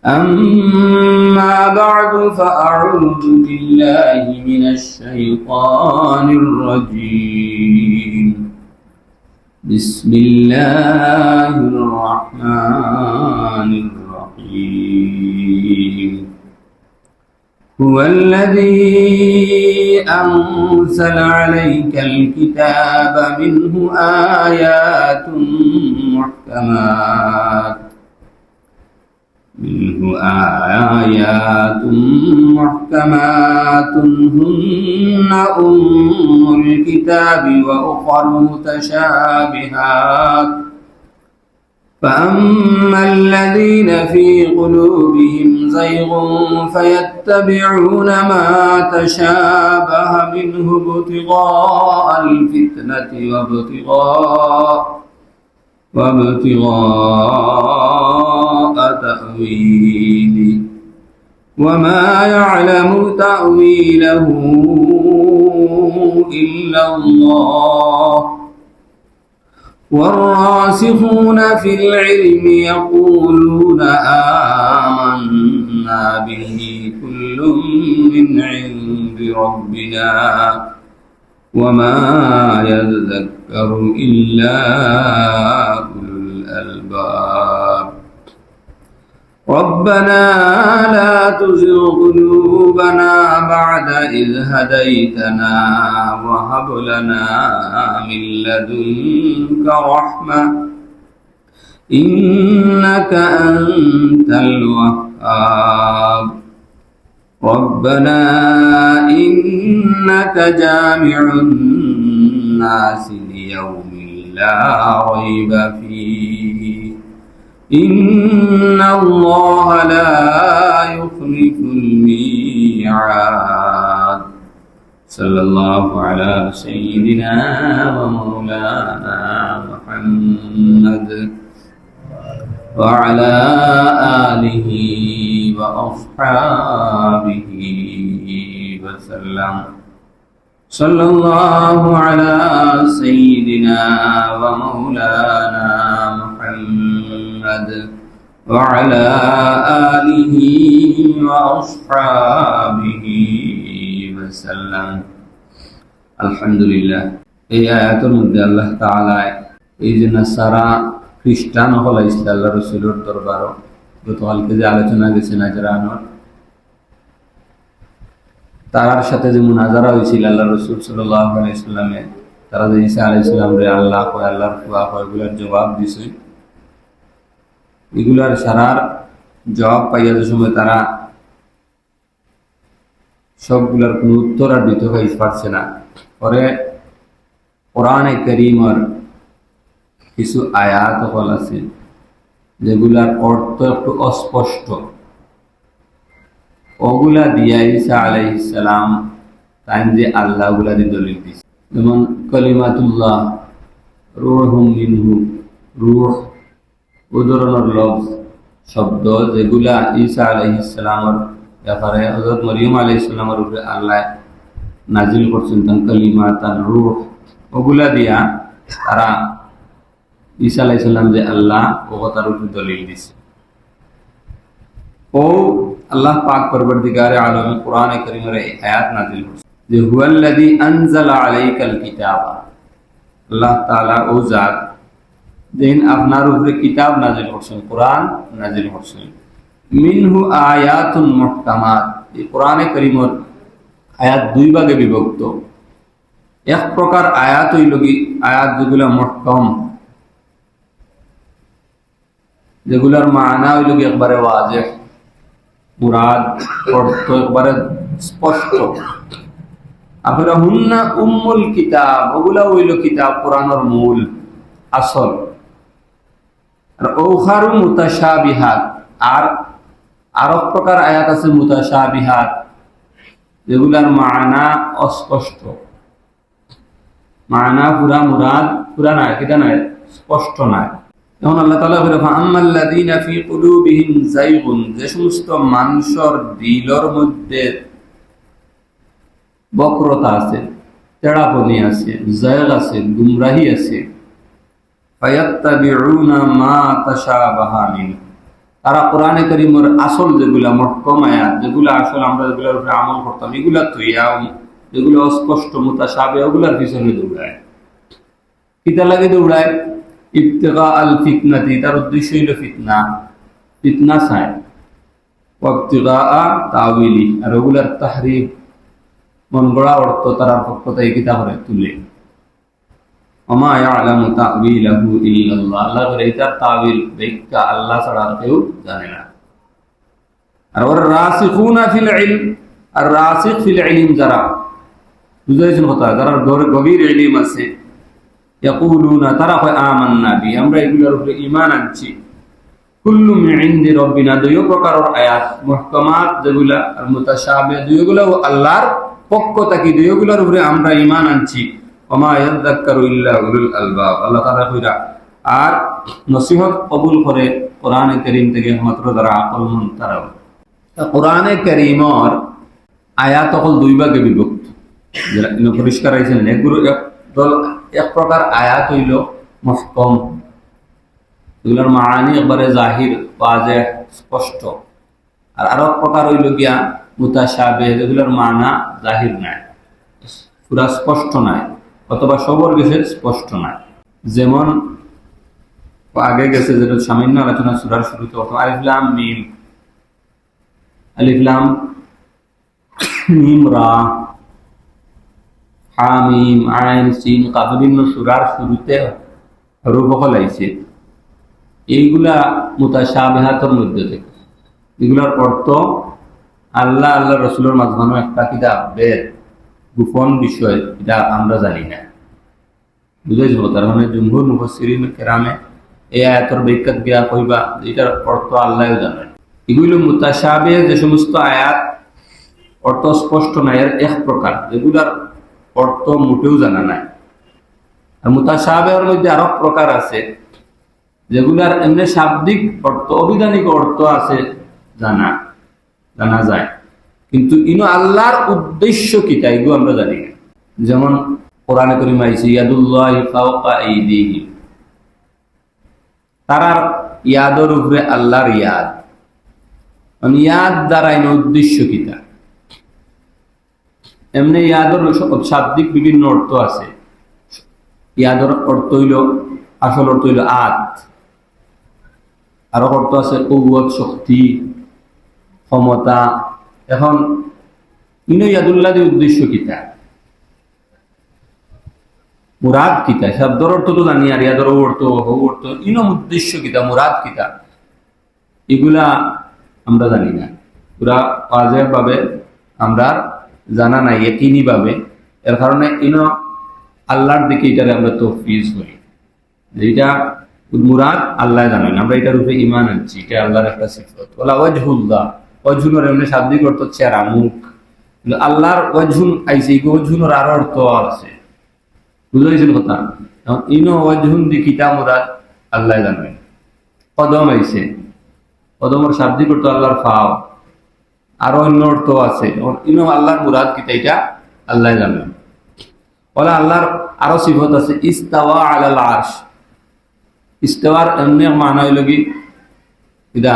أما بعد فأعوذ بالله من الشيطان الرجيم بسم الله الرحمن الرحيم هو الذي أنزل عليك الكتاب منه آيات محكمات هن أم الكتاب وأخر متشابهات فأما الذين في قلوبهم زيغ فيتبعون ما تشابه منه ابتغاء الفتنة وابتغاء تأويله وما يعلم تأويله إلا الله والراسخون في العلم يقولون آمنا به كل من عند ربنا وما يذكر إلا أولو الألباب ربنا لا تزغ قلوبنا بعد إذ هديتنا وهب لنا من لدنك رحمة إنك أنت الوهاب ربنا إنك جامع الناس ليوم لا ريب فيه إن الله لا يخلف الميعاد صلى الله على سيدنا ومولانا محمد وعلى آله وأصحابه وسلم صلى الله على سيدنا ومولانا محمد وعلى آله وأصحابه وسلم الحمد لله এই আয়াতের মধ্যে আল্লাহ তাআলা এই যে নাসারা খ্রিস্টান হল আল্লাহ রাসূলের দরবারও গতকালকে যে আলোচনা গেছে নাজরানোর তার সাথে যে মুনাজারা হয়েছিল আল্লাহ রাসূল সাল্লাল্লাহু আলাইহি সাল্লামের তারা যে ঈসা আলাইহিস সালাম রে আল্লাহ ও আল্লাহর এগুলোর জবাব দিছে এগুলার সারার জবাব পাইয়া যে সময় তারা সবগুলোর কোনো উত্তর আর দিতে পারছে না পরে কোরআনে কারীমের কিছু আয়াত হল আছে যেগুলার অর্থ একটু অস্পষ্ট ওগুলা দিয়া ঈসা আলাইহিস সালাম তাই যে আল্লাহ ওগুলা দিয়ে দলিল দিছে যেমন কালিমাতুল্লাহ রূহুম মিনহু রূহ ও ধরনের লফজ শব্দ যেগুলা ঈসা আলাইহিস সালামের ব্যাপারে হযরত মরিয়ম আলাইহিস সালামের উপরে আল্লাহ নাজিল করছেন তার কালিমা তার রূহ ওগুলা দিয়া তারা ঈসা আলাইহিস সালাম যে আল্লাহ ও তার উপরে দলিল দিছে ও আল্লাহ পাক পরবর্তীকারে আলম কোরআনে কারীমের এই আয়াত নাযিল করেছেন যে হুয়াল্লাযী আনজালা আলাইকাল কিতাবা আল্লাহ তাআলা ও জাত যিনি আপনার উপরে কিতাব নাযিল করেছেন কোরআন নাযিল করেছেন মিনহু আয়াতুন মুহকামাত এই কোরআনে কারীমের আয়াত দুই ভাগে বিভক্ত এক প্রকার আয়াত হইল কি আয়াত যেগুলো মুহকাম যেগুলোর মানা হইল কি একবারে ওয়াজিহ মুরাদ অর্থ একবারে স্পষ্ট আবার হুন্না উম্মুল কিতাব ওগুলা হইল কিতাব কোরআনের মূল আসল আর ওখারু মুতাশাবিহাত আর আরেক প্রকার আয়াত আছে মুতাশাবিহাত যেগুলার মানা অস্পষ্ট মানা পুরা মুরাদ পুরা নাই কিটা নাই স্পষ্ট নাই এখন আল্লাহ তাআলা বলে ফাআম্মাল্লাযীনা ফি কুলুবিহিম যায়গুন যে সমস্ত মানুষের দিলের মধ্যে বক্রতা আছে তেড়াপনি আছে জায়গ আছে গুমরাহি আছে ফায়াত্তাবিউনা মা তাশাবাহা মিন তারা কোরআনে কারীমের আসল যেগুলা মুহকাম আয়াত, যেগুলা আসল আমরা যেগুলোর উপরে আমল করতাম, এগুলা তুইয়া যেগুলো অস্পষ্ট মুতাশাবিহ ওগুলার পিছনে দৌড়ায়। কিতা লাগে দৌড়ায়? ইবতিগা আল ফিতনাতি, তার উদ্দেশ্য হইল ফিতনা, ফিতনা চায়। ওয়াবতিগা তাউইলি, আর ওগুলার তাহরিফ মন গড়া অর্থ তারা পক্ষ থেকে কিতা করে তুলে। ওমা ইয়ালামু তাউইলাহু ইল্লাল্লাহ, আল্লাহ করে এটার তাউইল ব্যাখ্যা আল্লাহ ছাড়া কেউ জানে না। আর ওর রাসিখুনা ফিল ইলম, আর রাসিখ ফিল ইলম যারা, বুঝাইছেন কথা, যারা গভীর ইলম আছে, ইয়াকুলুনা, তারা কয় আমান্না বি, আমরা এগুলোর উপরে ঈমান আনছি। কুল্লু মিন ইনদি রাব্বিনা, দুই প্রকারের আয়াত মুহকামাত যেগুলা আর মুতাশাবিহ দুইগুলো আল্লাহর পক্ষ থেকে, দুইগুলোর উপরে আমরা ঈমান আনছি। ওমা ইয়াযাক্কারু ইল্লা উলুল আলবাব, আল্লাহ তাআলা কইরা আর নসিহত কবুল করে কোরআনে কারীম থেকে মাত্র যারা আকলমন্দ তারা। কোরআনে কারীমের আয়াত হল দুই ভাগে বিভক্ত, যেটা পরিষ্কার আইছেন। এক প্রকার আয়াত হইল মুহকাম, এগুলোর মাআনি একবারে জাহির, ওয়াজিহ, স্পষ্ট। আর আরেক প্রকার হইল গিয়া মুতাশাবিহ, যেগুলোর মানা জাহির নাই, পুরা স্পষ্ট নাই, অথবা সবর গেছে স্পষ্ট নাই। যেমন আগে গেছে যেটা সামান্য আলোচনা সূরার শুরুতে, আলিফ লাম মিম, আলিফ লাম মিম রা, হামিম আইন সিন কাফ, বিভিন্ন সূরার শুরুতে হরফ হলাইছে। এইগুলা মুতাশাবিহাতের মধ্যে থেকে, এগুলার অর্থ আল্লাহ আল্লাহ রসুলের মাঝখানে একটা কিতাব বেদ, গোপন বিষয়, এটা আমরা জানি না। বুঝেছিল? তার মানে জুমহুর মুফাসসিরিন কেরামে এই আয়াতের ব্যাখ্যা গিয়া কইবা এটার অর্থ আল্লাহ জানেন। এগুলো মুতাশাবিহ, যে সমস্ত আয়াত অর্থ স্পষ্ট নাই, এর এক প্রকার, যেগুলার অর্থ মোটেও জানা নাই। আর মুতাশাবিহের মধ্যে আরো প্রকার আছে, যেগুলার এমনি শাব্দিক অর্থ, অবিধানিক অর্থ আছে, জানা যায়, কিন্তু ইনো আল্লাহর উদ্দেশ্য কি তা এগুলো আমরা জানি না। যেমন কোরআনে কারীমে আইছে ইয়াদুল্লাহি ফাওকা আইদিহিম, তারার ইয়াদের উপরে আল্লাহর ইয়াদ, মানে ইয়াদ দ্বারা ইনো উদ্দেশ্য কি তা। এমনি ইয়াদের শাব্দিক বিভিন্ন অর্থ আছে। ইয়াদের অর্থ হইল, আসল অর্থ হইল আত, আরো অর্থ আছে কুওয়াত, শক্তি, ক্ষমতা। এখন ইনো ইয়াদুল্লাহ উদ্দেশ্য কিতা, মুরাদ কিতা, শব্দের অর্থ তো জানি, আর ইয়াদের অর্থ অর্থ, ইনো উদ্দেশ্য কিতা, মুরাদ কিতা, এগুলা আমরা জানি না। পুরা ওয়াজিহ ভাবে আমরা জানা নাই, ইয়াকিনি ভাবে। এর কারণে ইনো আল্লাহর দিকে এটারে আমরা তফবিজ করি, যেটা মুরাদ আল্লাহ জানেন, আমরা এটার উপরে ঈমান আনছি, এটা আল্লাহর একটা সিফত। ওয়ালা ওয়াজহুল্লাহ, ওয়াজহুনের এমনি শাব্দিক অর্থ চেহারা, মুখ, কিন্তু আল্লাহর ওয়াজহুন আইছে, এই ওয়াজহুনের আরো অর্থ আছে। বুঝাইছেন কথা? এখন ইনো ওয়াজহুন দি কিতা মুরাদ আল্লাহ জানেন। কদম আইছে, কদমের শাব্দিক অর্থ আল্লাহর ফাও, আরো অন্য অর্থ আছে। ইনো আল্লাহর মুরাদ কিতা, এটা আল্লাহ জানেন। ওলা আল্লাহর আরো সিফত আছে, ইস্তাওয়া আলাল আরশ, ইস্তাওয়ার এমনি মানা হইল কি ইদা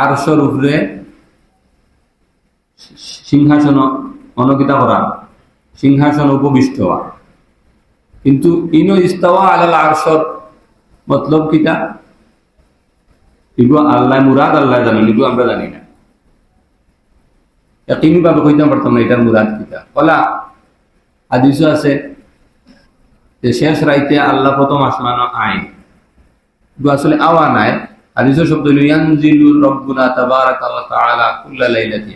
আরশের উপরে সিংহাসন অনকিতা করা, সিংহাসন উপবিষ্ট হওয়া। কিন্তু ইনো ইস্তাওয়া আলাল আরশের মতলব কিতা, এগুলো আল্লাহ মুরাদ আল্লাহ জানেন, এগুলো আমরা জানি না, ইয়াকিনি ভাবে কইতে পারতাম না এটার মুরাদ কিতা। ওলা হাদিসও আছে যে শেষ রাইতে আল্লাহ প্রথম আসমানো আইন, আসলে আওয়া নাই। হাদিসের শব্দ হইল ইয়ানজিলু রাব্বুনা তাবারাকা ওয়া তাআলা কুল্লা লাইলাতি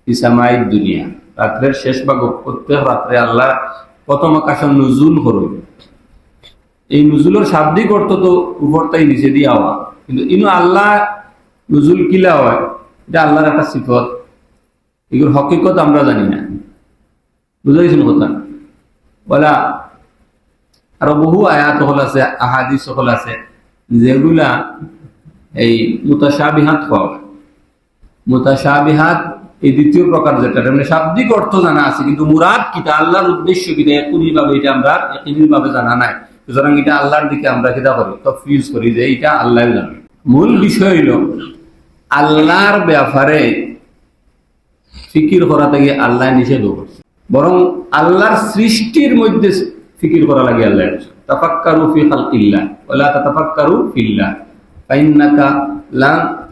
ফি সামাইদ দুনিয়া, রাতের শেষ ভাগ, প্রত্যেক রাতে আল্লাহ প্রথম আকাশে নুজুল করবে। এই নুজুলের শাব্দিক অর্থ তো উপরটাই নিচে দিয়ে আওয়া, কিন্তু ইনো আল্লাহ নুজুল কিলা হয়, এটা আল্লাহর একটা সিফত, এগুলোর হকিকত আমরা জানি না। বুঝাইছেন কথা? বলা আরো বহু আয়াত হল আছে, আহাদিস হল আছে, যেগুলা এই মুতাশাবিহাত হক। মুতাশাবিহাত এই দ্বিতীয় প্রকার, যেটা মানে শাব্দিক অর্থ জানা আছে, কিন্তু মুরাদ কিতা, আল্লাহর উদ্দেশ্য কিতা, একুনি ভাবে এটা আমরা একুনি ভাবে জানা নাই। সুতরাং এটা আল্লাহর দিকে আমরা কিতা করি, তফবিজ করি যে এটা আল্লাহ জানে। মূল বিষয় হইল আল্লাহর ব্যাপারে ফিকির করা থেকে আল্লাহ নিষেধ করছে, বরং আল্লাহর সৃষ্টির মধ্যে ফিকির করা লাগে। আল্লাহ তাফাক্কারু ফি খালকিল্লাহ ওয়ালা তাতাফাক্কারু ফিল্লাহ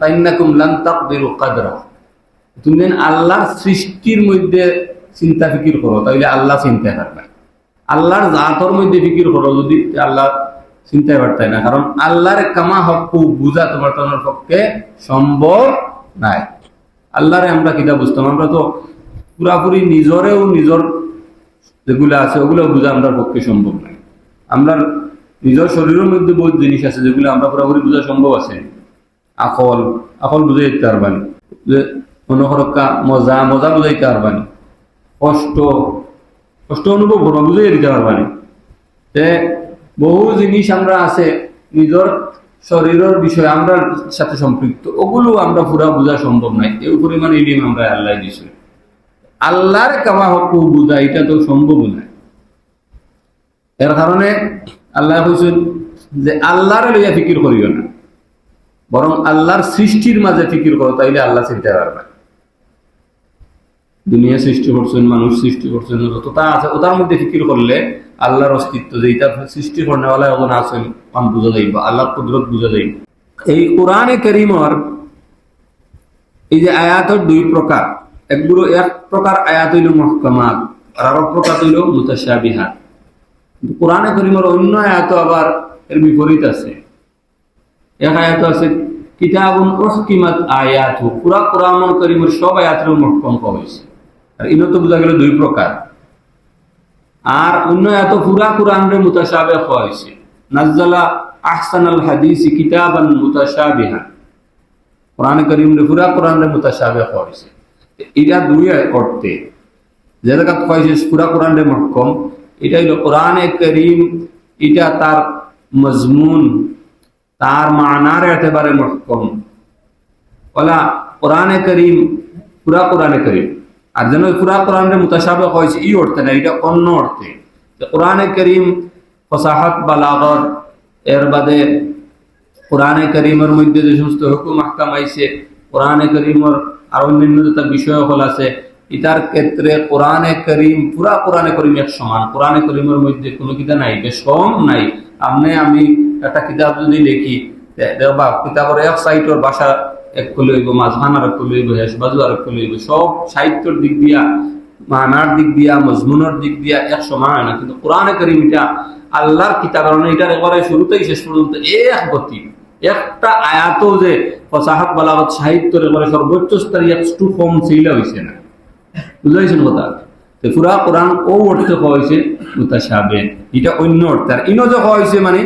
ফাইন্নাকুম লান তাকদিরু কাদরা। তুমি যেন আল্লাহর সৃষ্টির মধ্যে চিন্তা ফিকির করো, তাইলে আল্লাহ চিন্তা করবে। আল্লাহর জাতর মধ্যে ফিকির করো যদি, আল্লাহ চিন্তাই পারতাই না। কারণ আল্লাহর কামা হক বুঝা তোমার পক্ষে সম্ভব নাই। আল্লাহরে আমরা কিতা বুঝতাম? আমরা তো পুরাপুরি নিজরেও নিজর যেগুলো আছে ওগুলো বোঝা আমরা পক্ষে সম্ভব নাই। আমরা নিজের শরীরের মধ্যে বহুত জিনিস আছে যেগুলো আমরা পুরাপুরি বোঝা সম্ভব আছে। আকল বুঝে দিতে পারবানি, যে মনোহরকা মজা বুঝাইতে পারবানি, কষ্ট অনুভব করবো বুঝাই দিতে পারবানি। বহু জিনিস আমরা আছে নিজের শরীরের বিষয় আমরা সাথে সম্পৃক্ত, ওগুলো আমরা পুরা বোঝা সম্ভব নাই। এই পরিমাণ ইলিম আমরা আল্লাহ দিয়েছি। আল্লাহর কামা হক বুঝা এটা তো সম্ভব নয়। এর কারণে আল্লাহ বলছেন যে আল্লাহর লইয়া ফিকির করিও না, বরং আল্লাহর সৃষ্টির মাঝে ফিকির করো, তাইলে আল্লাহ চিনতে পারবে। দুনিয়া সৃষ্টি করছেন, মানুষ সৃষ্টি করছেন, যতটা আছে ওটার মধ্যে ফিকির করলে আল্লাহর অস্তিত্ব যে এটা সৃষ্টি করনেওয়ালা এখন আছেন বোঝা যাইব, আল্লাহর কুদরত বোঝা যাইব। এই কোরআনে কারীমের এই যে আয়াতের দুই প্রকার, একগুলো এক প্রকার আয়াত হইল মুহকামাত, আর এক প্রকার হইল মুতাশাবিহাত। কোরআনে কারীমের অন্য আয়াত আবার এর বিপরীত আছে। এক আয়াত আছে কিতাবুন উহকিমাত আয়াতু, পুরা কোরআন কারীমের সব আয়াতের মুহকাম করা হয়েছে। আর ইনো তো বোঝা গেল দুই প্রকার। আর অন্য আয়াত পুরা কোরআনের মুতাশাবিহ করা হয়েছে। নাযালা আহসানাল হাদিসি কিতাবান মুতাশাবিহা, কোরআন কারীমের পুরা কোরআনের মুতাশাবিহ করা হয়েছে। এটা দুই অর্থে, যে জায়গা কয়েছে পুরা কোরআনের মুহকাম, এটা হইল কোরআনে কারীম এটা তার মজমুন তার মানার একেবারে মুহকাম। ওলা কোরআনে কারীম পুরা কোরআনে কারীম, আর যেন পুরা কোরআনের মুতাশাবিহ হয়েছে এই অর্থে না, এটা অন্য অর্থে। কোরআনে কারীম ফসাহাত বালাগত, এর বাদে কোরআনে কারীমের মধ্যে যে সমস্ত হুকুম আহকাম আইছে, কোরআনে কারীমের আর অন্যান্য যেটা বিষয় হল আছে, এটার ক্ষেত্রে কোরআনে কারীম পুরা কোরআনে কারীম এক সমান। কোরআনে কারীমের মধ্যে কোনো কিতা নাই, বেশম নাই। আমি একটা কিতাব যদি লিখি, দেখবা কিতাবের এক সাইটের ভাষা এক খুলে হইব, মাঝখান আর এক খুলে হইব, হেস বাজু আর এক খুলে হইব, সব সাহিত্যের দিক দিয়া, মানার দিক দিয়া, মজমুনের দিক দিয়া এক সমান হয় না। কিন্তু কোরআনে কারীম এটা আল্লাহর কিতাব, এটার একেবারে শুরুতেই শেষ পর্যন্ত এক গতি, একটা আয়াত যে ফসাহাত বালাগত সাহিত্যের একেবারে সর্বোচ্চ স্তরে একটু কম সেইলা হয়েছে না। বুঝাইছেন কথা? পুরা কোরআন ও অর্থে হয়েছে মুতাশাবিহ, এটা অন্য অর্থে। আর ইনো যে হয়েছে মানে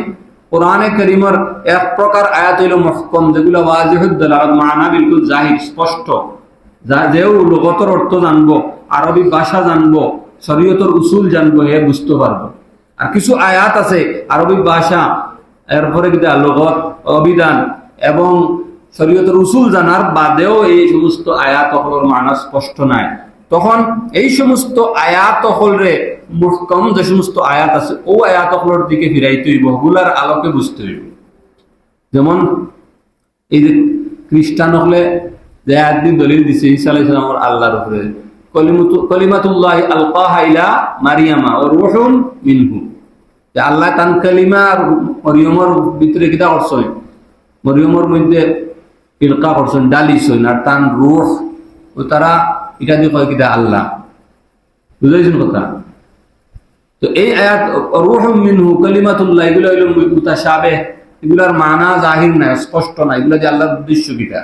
কোরআনে কারীমের এক প্রকার আয়াত হইল মুহকাম, যেগুলো ওয়াজিহুদ দালালাত, মানা বিলকুল জাহির স্পষ্ট, যেও লুগতের অর্থ জানবো, আরবি ভাষা জানবো, শরীয়তের উসুল জানবো, হে বুঝতে পারবো। আর কিছু আয়াত আছে আরবি ভাষা, এরপরে লুগত, অভিধান এবং শরীয়তের উসুল জানার বাদেও এই সমস্ত আয়াত হলের মানা স্পষ্ট নাই। তখন এই সমস্ত আয়াত হলরে মুহকাম যে সমস্ত আয়াত আছে ও আয়াত হলের দিকে ফিরাইতে হইব, ওগুলার আলোকে বুঝতে হইব। যেমন এই যে খ্রিস্টান হলে যে আয়াত দিন দলিল দিছে ঈসা আলাইহিস সালামের আল্লাহর উপরে, কলিমাতুল্লাহ আলকাহা ইলা মারিয়ামা ওয়া রূহুন মিনহু, যে আল্লাহ তান কালিমা মরিয়মের ভিতরে কিতা করছেন, মরিয়মের মধ্যে ইলকা করছেন, ডালিছেন, আর তান রূহ ও তারা এটা দিয়ে কয় কিতা আল্লাহ। বুঝাইছেন কথা? তো এই আয়াত রূহুম মিনহু কালিমাতুল্লাহ, এগুলো হইল মুতাশাবিহ, এগুলার মানা জাহির নাই, স্পষ্ট নাই। এগুলা যে আল্লাহর উদ্দেশ্য কিতা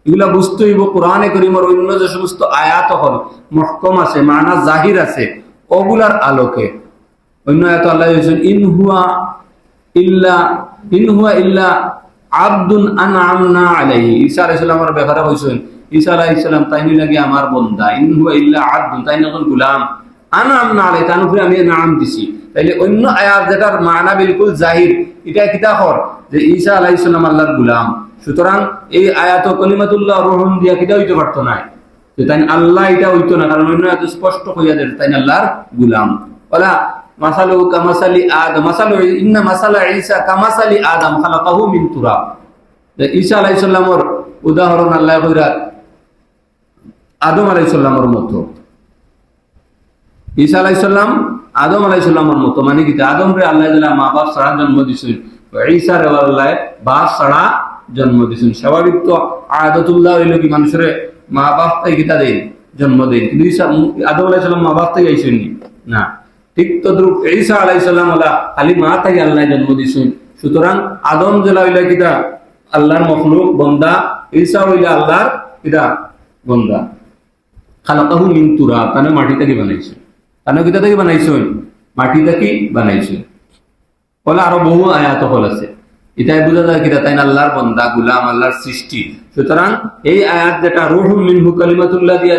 এগুলা বুঝতে হইব কোরআনে কারীমের অন্য যে সমস্ত আয়াত হল মুহকাম আছে, মানা জাহির আছে, ওগুলার আলোকে। অন্য আয়াত আল্লাহ বলেছেন ইন হুয়া ইল্লা আবদুন আনআমনা আলাইহি, ঈসা আলাইহিস সালামের ব্যাপারে কইছেন ঈসা আলাইহিস সালাম তাইনি লাগি আমার বান্দা, ইন হুয়া ইল্লা আবদুন, তাইনি এখন গোলাম, আনআমনা আলাইহি, তার উপরে আমি নাম দিছি। তাইলে অন্য আয়াত যেটার মানা বিলকুল জাহির, এটা কিতা কর যে ঈসা আলাইহিস সালাম আল্লাহর গোলাম। সুতরাং এই আয়াত কলিমাতুল্লাহ রূহুন দিয়া কিতা হইতে পারতো না, যে তাই আল্লাহ এটা হইতো না, কারণ অন্য আয়াত স্পষ্ট কইয়া দেয় তাই আল্লাহর গোলাম। ওলা মাসালু কামাসালি আদম, মাসালু ইন্না মাসালা ঈসা কামাসালি আদম খালাকাহু মিন তুরাব, ঈসা আলাইহিস সালামের উদাহরণ আল্লাহ কইরা আদম আলাইহিস সালামের মতো, ঈসা আলাইহিস সালাম আদম আলাইহিস সালামের মতো, মানে কি আদম রে আল্লাহ তাআলা মা বাপ ছাড়া জন্ম দিয়েছেন, ঈসা রে আল্লাহ বাপ ছাড়া জন্ম দিয়েছেন। স্বাভাবিক তো আয়াতুল্লাহ হইল কি মানুষের মা বাপ থেকে কিতা দেন, জন্ম দেন, কিন্তু ঈসা আদম আলাইহিস সালাম মা বাপ থেকে আইছেন না, ঠিক তদ্রুপ ঈসা আলাইহিস সালাম আল্লাহ খালি মা থেকে আল্লাহ জন্ম দিয়েছেন। সুতরাং আদম জেলা হইলা কিতা আল্লাহর মখলুক বান্দা, ঈসা হইলা আল্লাহর কিতা বান্দা। খালাকাহু মিন তুরাব, তানে মাটি থেকে বানাইছে, তানে কিতা থেকে বানাইছে, মাটি থেকে বানাইছে। বলে আরো বহু আয়াত হল আছে, এটাই বোঝা যায় কিতা তাই আল্লাহর বান্দা, গোলাম, আল্লাহর সৃষ্টি। সুতরাং এই আয়াত যেটা রূহুম মিনহু কালিমাতুল্লাহ দিয়া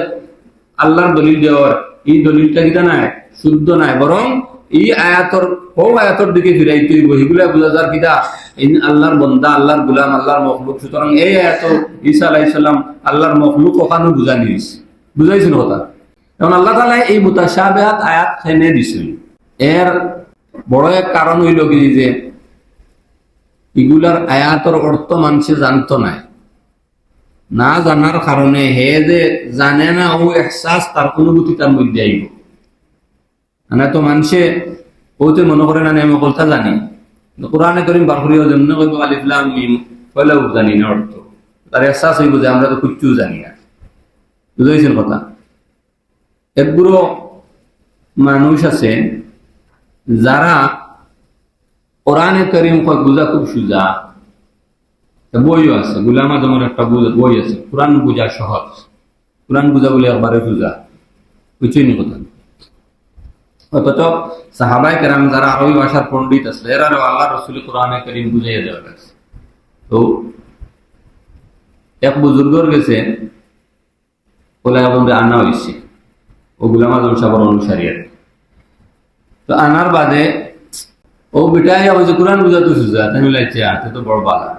আল্লাহর দলিল দেওয়ার, এই দলিলটা কিতা নাই, শুদ্ধ নাই, বরং এই আয়াতর দিকে ফিরাইতে হইব। এগুলা বোঝা যার কিতা আল্লাহর বান্দা, আল্লাহর গোলাম, আল্লাহর মখলুক। সুতরাং এই আয়াত ঈসা আলাইহিস সালাম আল্লাহর মখলুক ওখানে বুঝানি দিয়েছে, বুঝাইছেন কথা। এখন আল্লাহ তাআলা এই মুতাশাবিহাত আয়াত এনে দিছেন। এর বড় এক কারণ হইল কি যে এগুলার আয়াতর অর্থ মানুষে জানতো না জানার কারণে হে যে জানে না, ও এহসাস তার অনুভূতি তার মধ্যে আইব না। তো মানুষে ওতে মনে করে না আমি কথা জানি, কোরআনে করিম বারকুরিও জন্য কইব আলিফ লাম মিম, পয়লাও জানি না অর্থ, তার এহসাস হইব যে আমরা তো কিচ্ছু জানি না। বুঝাইছেন কথা। একগুলো মানুষ আছে যারা কোরআনে করিম বুঝা খুব সুজা, বইও আছে, গুলাম আজমের একটা বই আছে কোরআন বুঝা সহজ, কোরআন বুঝা বলে একবারে সুজা, বুঝছেন কথা। অথচ সাহাবায়ে কেরাম যারা আরবি ভাষার পণ্ডিত আছে, এরা আল্লাহ রাসূল কোরআনে করিম বুঝাইয়া দেওয়া গেছে। তো এক বুজুর্গর গেছে বলে বন্ধু আনা হয়েছে, ও গুলাম আজম সাহেবের অনুসারী আর। তো আনার বাদে ও বিটাই হয়েছে কোরআন বুঝাতে সুজা, তাই লাগছে আতে তো বড় বালা।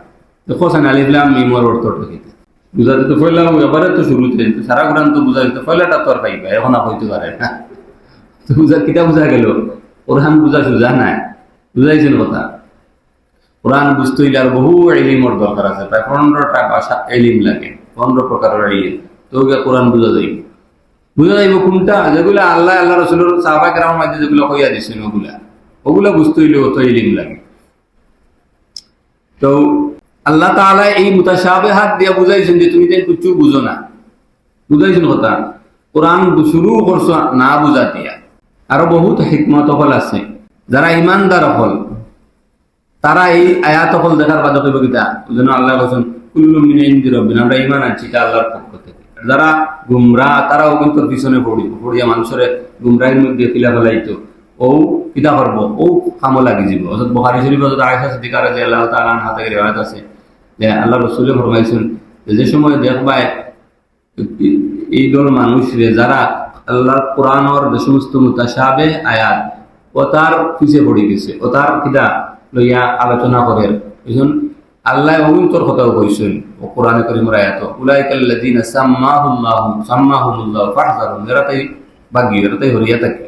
তো কোসান আলিফ লাম মিম এর অর্থটা কি বুঝাতে তো পয়লা এবারে তো শুরুতে সারা কোরআন তো বুঝাই, তো পয়লাটা তো আর পাইবা এখন আর হইতে পারে না। তো বুঝা কিতা বুঝা গেল, কোরআন বুঝা সুজা নাই। বুঝাইছেন কথা। কোরআন বুঝতে হইলে আর বহু ইলমের দরকার আছে, প্রায় 15টা ভাষা ইলম লাগে, 15 প্রকারের ইলম। তো কোরআন বুঝা যাইব কোনটা, যেগুলো আল্লাহ আল্লাহ রাসূলের সাহাবা কেরামের মধ্যে যেগুলো কইয়া দিয়েছেন ওগুলা বুঝতে হইলে অত ইলম লাগে। তো আল্লাহ তাআলা এই মুতাশাবিহাত দিয়া বুঝাইছেন যে তুমি তাই কিছু বুঝো না, বুঝাইছেন কথা। কোরআন শুরু করছো না বুঝা দিয়া। আরো বহুত হিকমত হল আছে, যারা ইমানদার হল তারা এই আয়াত হল দেখার বাদে কইব কিতা, ওজন্য আল্লাহ বলেন কুল্লু মিন ইনদি রাব্বিনা, আমরা ঈমান আনছি এটা আল্লাহর পক্ষ থেকে। যারা গুমরাহ তারাও কিন্তু পিছনে পড়িয়া মানুষের গুমরাহির মধ্যে ফিলা ফেলাইতো, ও কিতা করবো, ও কামো লাগি যাব। অর্থাৎ বুখারী শরীফে হযরত আয়েশা সিদ্দিকা রাদিয়াল্লাহু তাআলা আনহা থেকে রিওয়ায়াত আছে যে আল্লাহ রাসূল ফরমাইছেন যে সময় দেখবা এই দল মানুষরে যারা আল্লাহর কোরআনের যে সমস্ত মুতাশাবিহ আয়াত ও তার পিছে পড়ে গেছে, ও তার কিতা লইয়া আলোচনা করেন, এখন আল্লাহ অন্তর কথাও কইছেন ও কোরআনে কারীমের আয়াত, উলাইকাল্লাযিনা সাম্মাহুমুল্লাহু ফাহযারুহুম, এরাই বাগি, এরাই হরিয়া থাকে।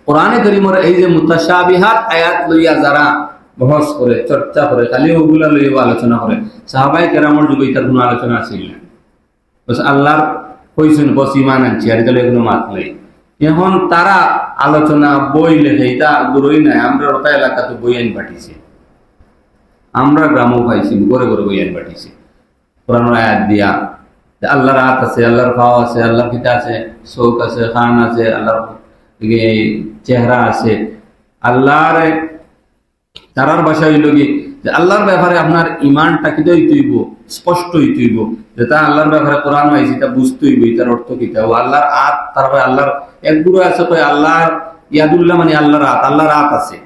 কোরআনে কারীমের এই যে মুতাশাবিহাত আয়াত লইয়া যারা বহস করে, চর্চা করে, খালি ওগুলা লইয়া আলোচনা করে, সাহাবায়ে কেরামের যুগে এটার কোনো আলোচনা ছিল না। বস আল্লাহর কইছেন বস ঈমান আনছি, আর এটা কোনো মাত নাই। এখন তারা আলোচনা বই লেখে, এটা দূরই নাই। আমরা ওটা এলাকাতে বই আইন পাঠিয়েছি, আমরা গ্রামও পাইছি, ঘরে ঘরে বই আইন পাঠিয়েছি কোরআনের আয়াত দিয়া। আল্লাহর হাত আছে, আল্লাহর পাও আছে, আল্লাহর পিতা আছে, চোখ আছে, কান আছে, আল্লাহর চেহারা আছে। আল্লাহর তারার ভাষা হইল কি যে আল্লাহর ব্যাপারে আপনার ইমানটা কি হইব, স্পষ্ট হইব, যে তা আল্লাহর ব্যাপারে কোরআন আইছে তা বুঝতে হইব, এটার অর্থ কিতা। ও আল্লাহর আত, তারপরে আল্লাহর একগুলো আছে কয় আল্লাহর ইয়াদুল্লাহ, মানে আল্লাহর আত আছে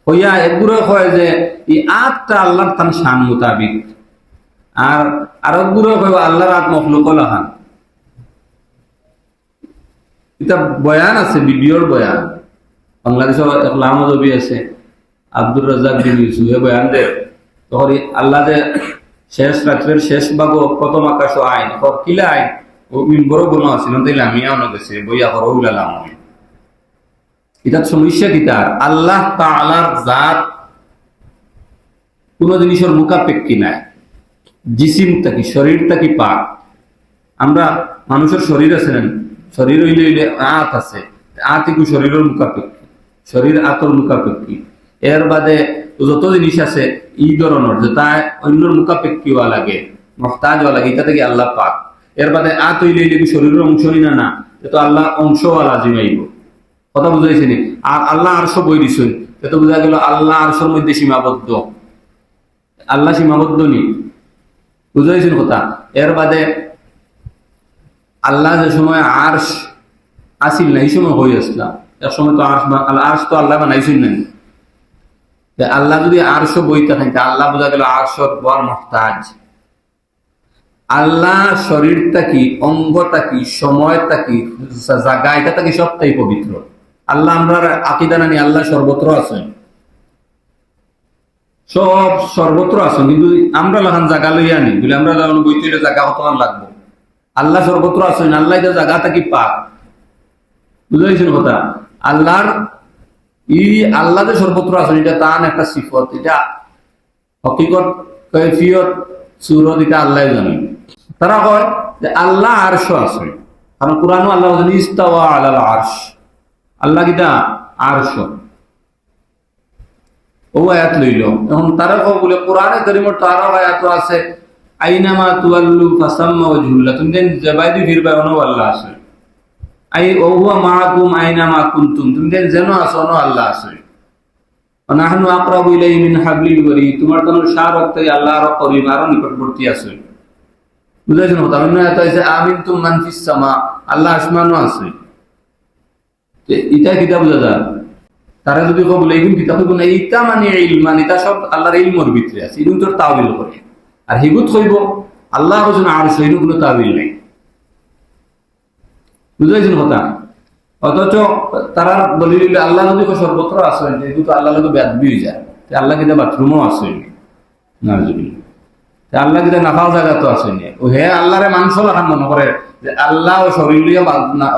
হইয়া। একগুলো কয় যে এই আতটা আল্লাহর তার শান মোতাবিক, আর একগুলো কয় আল্লাহর আত মখলুকুল হান। এটা বয়ান আছে, ভিডিওর বয়ান। বাংলাদেশে একলাম নবী আছে আব্দুর রাজ্জাক বিন ইউসুফ, বয়ান দে তখন আল্লাহ যে শেষ রাত্রের শেষ ভাগ প্রথম আকাশ আইন কিলা আইন ও মিম্বরও বোনো আছিল, তাইলে আমিও না গেছে বইয়া করো উলালাম। এটার সমস্যা কিতার আল্লাহ তাআলার জাত কোন জিনিসের মুখাপেক্ষী নাই, জিসিম থাকি শরীর থাকি পাক। আমরা মানুষের শরীর আছে না, শরীর হইলে হইলে আত আছে, আত একটু শরীরের মুখাপেক্ষী, শরীর আতর মুখাপেক্ষী। এর বাদে যত জিনিস আছে এই ধরনের যে তা অন্যর মুখাপেক্ষী হওয়া লাগে, মহতাজ হওয়া লাগে, এটা থেকে আল্লাহ পাক। এর বাদে আত হইলে হইলে শরীরের অংশ না, না তো আল্লাহ অংশ হওয়া লাজিম আইব। কথা বুঝাইছি নি? আর আল্লাহ আরশ বই দিছেন, তো বোঝা গেল আল্লাহ আরশের মধ্যে সীমাবদ্ধ, আল্লাহ সীমাবদ্ধ নি। বুঝাইছেন কথা? এর বাদে আল্লাহ যে সময় আরশ আসিল না এই সময় হয়ে আসলাম, এক সময় তো আরশ তো আল্লাহ বানাইছেন না। আল্লাহ যদি আরশ বইতে থাকে, আল্লাহ বোঝা গেল আরশর বড় মহতাজ। আল্লাহ শরীরটা কি, অঙ্গটা কি, সময়টা কি, জায়গা এটা কি সবটাই পবিত্র। আল্লাহ আমরা আকিদা নানি আল্লাহ সর্বত্র আছেন, সব সর্বত্র আছেন, কিন্তু আমরা লাগান জায়গা লইয়া আনি বলে আমরা যখন বইতে জায়গা কতক্ষণ লাগবো। আল্লাহ সর্বত্র আছেন, আল্লাহ এটা জায়গাটা কি পাক। বুঝাইছেন কথা? আল্লাহর আল্লাহ যে সর্বত্র আছেন এটা তার একটা সিফত, এটা হকিকত কৈফিয়ত সুরত এটা আল্লাহ জানেন। তারা কয় যে আল্লাহ আরশ আছে, কারণ কোরআনও আল্লাহ বলেন ইস্তাওয়া আলাল আরশ, আল্লাহ কিটা আরশ। ও আয়াত লইল। এখন তারা বলে কোরআনে কারীমের তো আরো আয়াত আছে, আইনামা তুয়াল্লু ফাসাম্মা ওয়াজহুল্লাহ, তুমি দেন জবাইদি ফিরবা ওনো আল্লাহ আছে। আই ওহুয়া মাআকুম আইনামা কুনতুম, তুমি দেন যেন আছো ওনো আল্লাহ আছে। নাহনু আকরাবু ইলাইহি মিন হাবলিল ওয়ারিদ, তোমার তো শারক থেকে আল্লাহ আরো করিব, আরো নিকটবর্তী আছে। বুঝাইছেন কথা? অন্য আয়াত আছে আমিনতুম মান ফিস সামা, আল্লাহ আসমানও আছে। এটা কিতাব বোঝা যায়। তারা যদি বলে এগুন কিতাব হইব না, ইটা মানে ইলম, মানে এটা সব আল্লাহর ইলমের ভিতরে আছে, এগুন তোর তাওবিল করে। আর হিগুত হইব আল্লাহ হোসেন আর সৈন্য কোনো তাওবিল নাই। বুঝাইছেন কথা? অথচ তারা দলিল আল্লাহ যদি সর্বত্র আসেন, যেহেতু তো আল্লাহ যদি ব্যাধবি হয়ে যায়, আল্লাহ কিন্তু বাথরুমও আসেন না, যদি আল্লাহ কিন্তু নাফাও জায়গা তো আসেনি। ও হে আল্লাহরে মাংস লাগান মনে করে যে আল্লাহ শরীর লিয়ে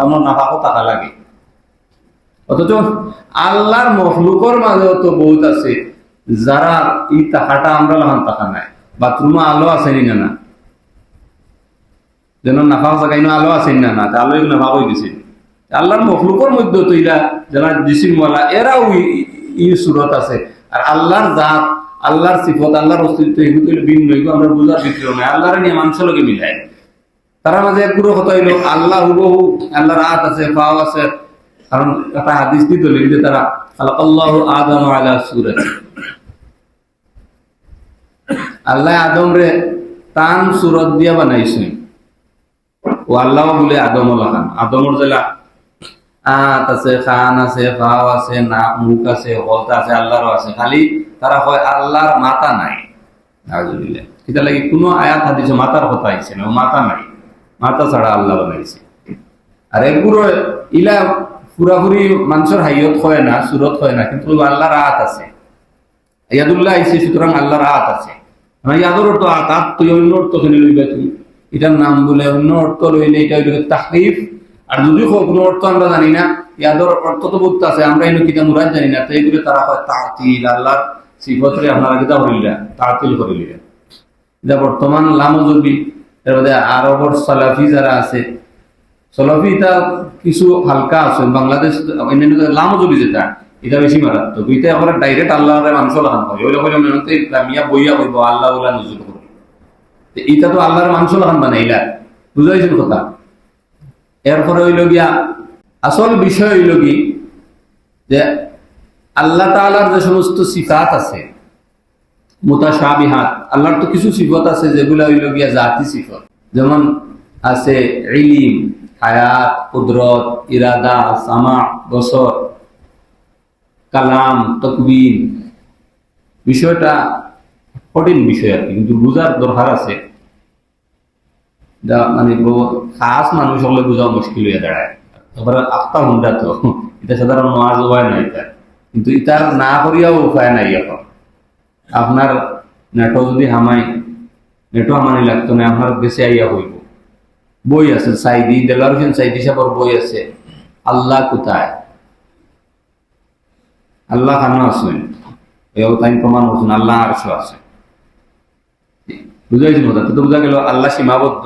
অন্য নাফাকও টাকা লাগে। অথচ আল্লাহর মখলুকর মাঝেও তো বহুত আছে যারা এই টাকাটা আমরা লাগান টাকা নাই। বাথরুমে আলো আসেনি না, না যেন নাফাক জায়গায় আলো আসেনি না, না আলো নাফা হয়ে গেছে। আল্লাহর মখলুকর মধ্যে তো এরা যারা জিসিমওয়ালা এরাও ই সুরত আছে। আর আল্লাহর জাত, আল্লাহর সিফত, আল্লাহর অস্তিত্ব এগুলো ভিন্ন, এগুলো আমরা বোঝার ভিতরে নাই। আল্লাহর নিয়ে মানুষের লগে মিলায়। তারা মাঝে পুরো কথা হইল আল্লাহ হুবহু, আল্লাহর হাত আছে, পাও আছে। কারণ একটা হাদিস দিয়ে দলিল যে তারা খালাকাল্লাহু আদম আলা সূরাতি, আল্লাহ আদম রে তান সুরত দিয়া বানাইছেন। ও আল্লাহ বলে আদম লাগান, আদমর জেলা আত আছে, খান আছে, পাও আছে, না মুখ আছে, হলতা আছে, আল্লাহরও আছে। খালি তারা হয় আল্লাহর মাথা নাই। নাউজুবিল্লাহ। এটা লাগি কোনো আয়াত হাদিসে মাথার কথা আইছে না, মাথা নাই, মাথা ছাড়া আল্লাহ বানাইছে। আর এগুলো ইলা পুরাপুরি মানুষের হাইয়ত হয় না, সুরত হয় না, কিন্তু আল্লাহর আত আছে, ইয়াদুল্লাহ আইছে, সুতরাং আল্লাহর আত আছে। ইয়াদুর অর্থ আত, তুই অন্য অর্থ খেলে লইবা, তুমি এটার নাম বলে অন্য অর্থ লইলে এটা হইল তাহরিফ। আর যদি কোনো অর্থ আমরা জানি না, ইয়াদর অর্থ তো বুঝতে আছে, আমরা এনে কিতা মুরাদ জানি না, তো এইগুলো তারা হয় তাতিল, আল্লাহর সিফতরে আপনারা কিতা করিলেন, তাতিল করিলেন। যা বর্তমান লামজবি, এর মধ্যে আরবর সালাফি যারা আছে, সলফি এটা কিছু হালকা আছে, বাংলাদেশ লামজবি যেটা এটা বেশি মারাত্মক। এটা এখন ডাইরেক্ট আল্লাহরে মানুষ লাগান হয়, ওই রকম মেহনতে ইসলামিয়া বইয়া হইব আল্লাহ উল্লাহ নজর করবে। এটা তো আল্লাহর মানুষ লাগান বানাইলা। বুঝাইছেন কথা? এরপরে হইল গিয়া আসল বিষয় হইল কি যে আল্লাহ তাআলার যে সমস্ত সিফাত আছে মুতাশাবিহাত, আল্লাহর তো কিছু সিফত আছে যেগুলো হইল গিয়া জাতি সিফত, যেমন আছে ইলম, হায়াত, কুদরত, ইরাদা, সামা, বসর, কালাম, তাকবীর। বিষয়টা কঠিন বিষয় আর কি, কিন্তু বুঝার দরকার আছে। মানে খাস মানুষ হলে বোঝা মুশকিল হয়ে দাঁড়ায়। তারপরে আত্মা হুন্ডা তো এটা সাধারণ নোয়াজ উপায় নাই তার, কিন্তু ইতার না করিয়াও উপায় নাই। এখন আপনার নেটো যদি হামাই, নেটো হামানি লাগতো না, আপনার বেশি আইয়া হইব। বই আছে সাইদি, দেলার হোসেন সাইদি সাহেবের বই আছে আল্লাহ কোথায়, আল্লাহ খানো আছেন, এও তাই প্রমাণ করছেন আল্লাহ আরশ আছে। বুঝাইছি মজা তো বোঝা গেল আল্লাহ সীমাবদ্ধ।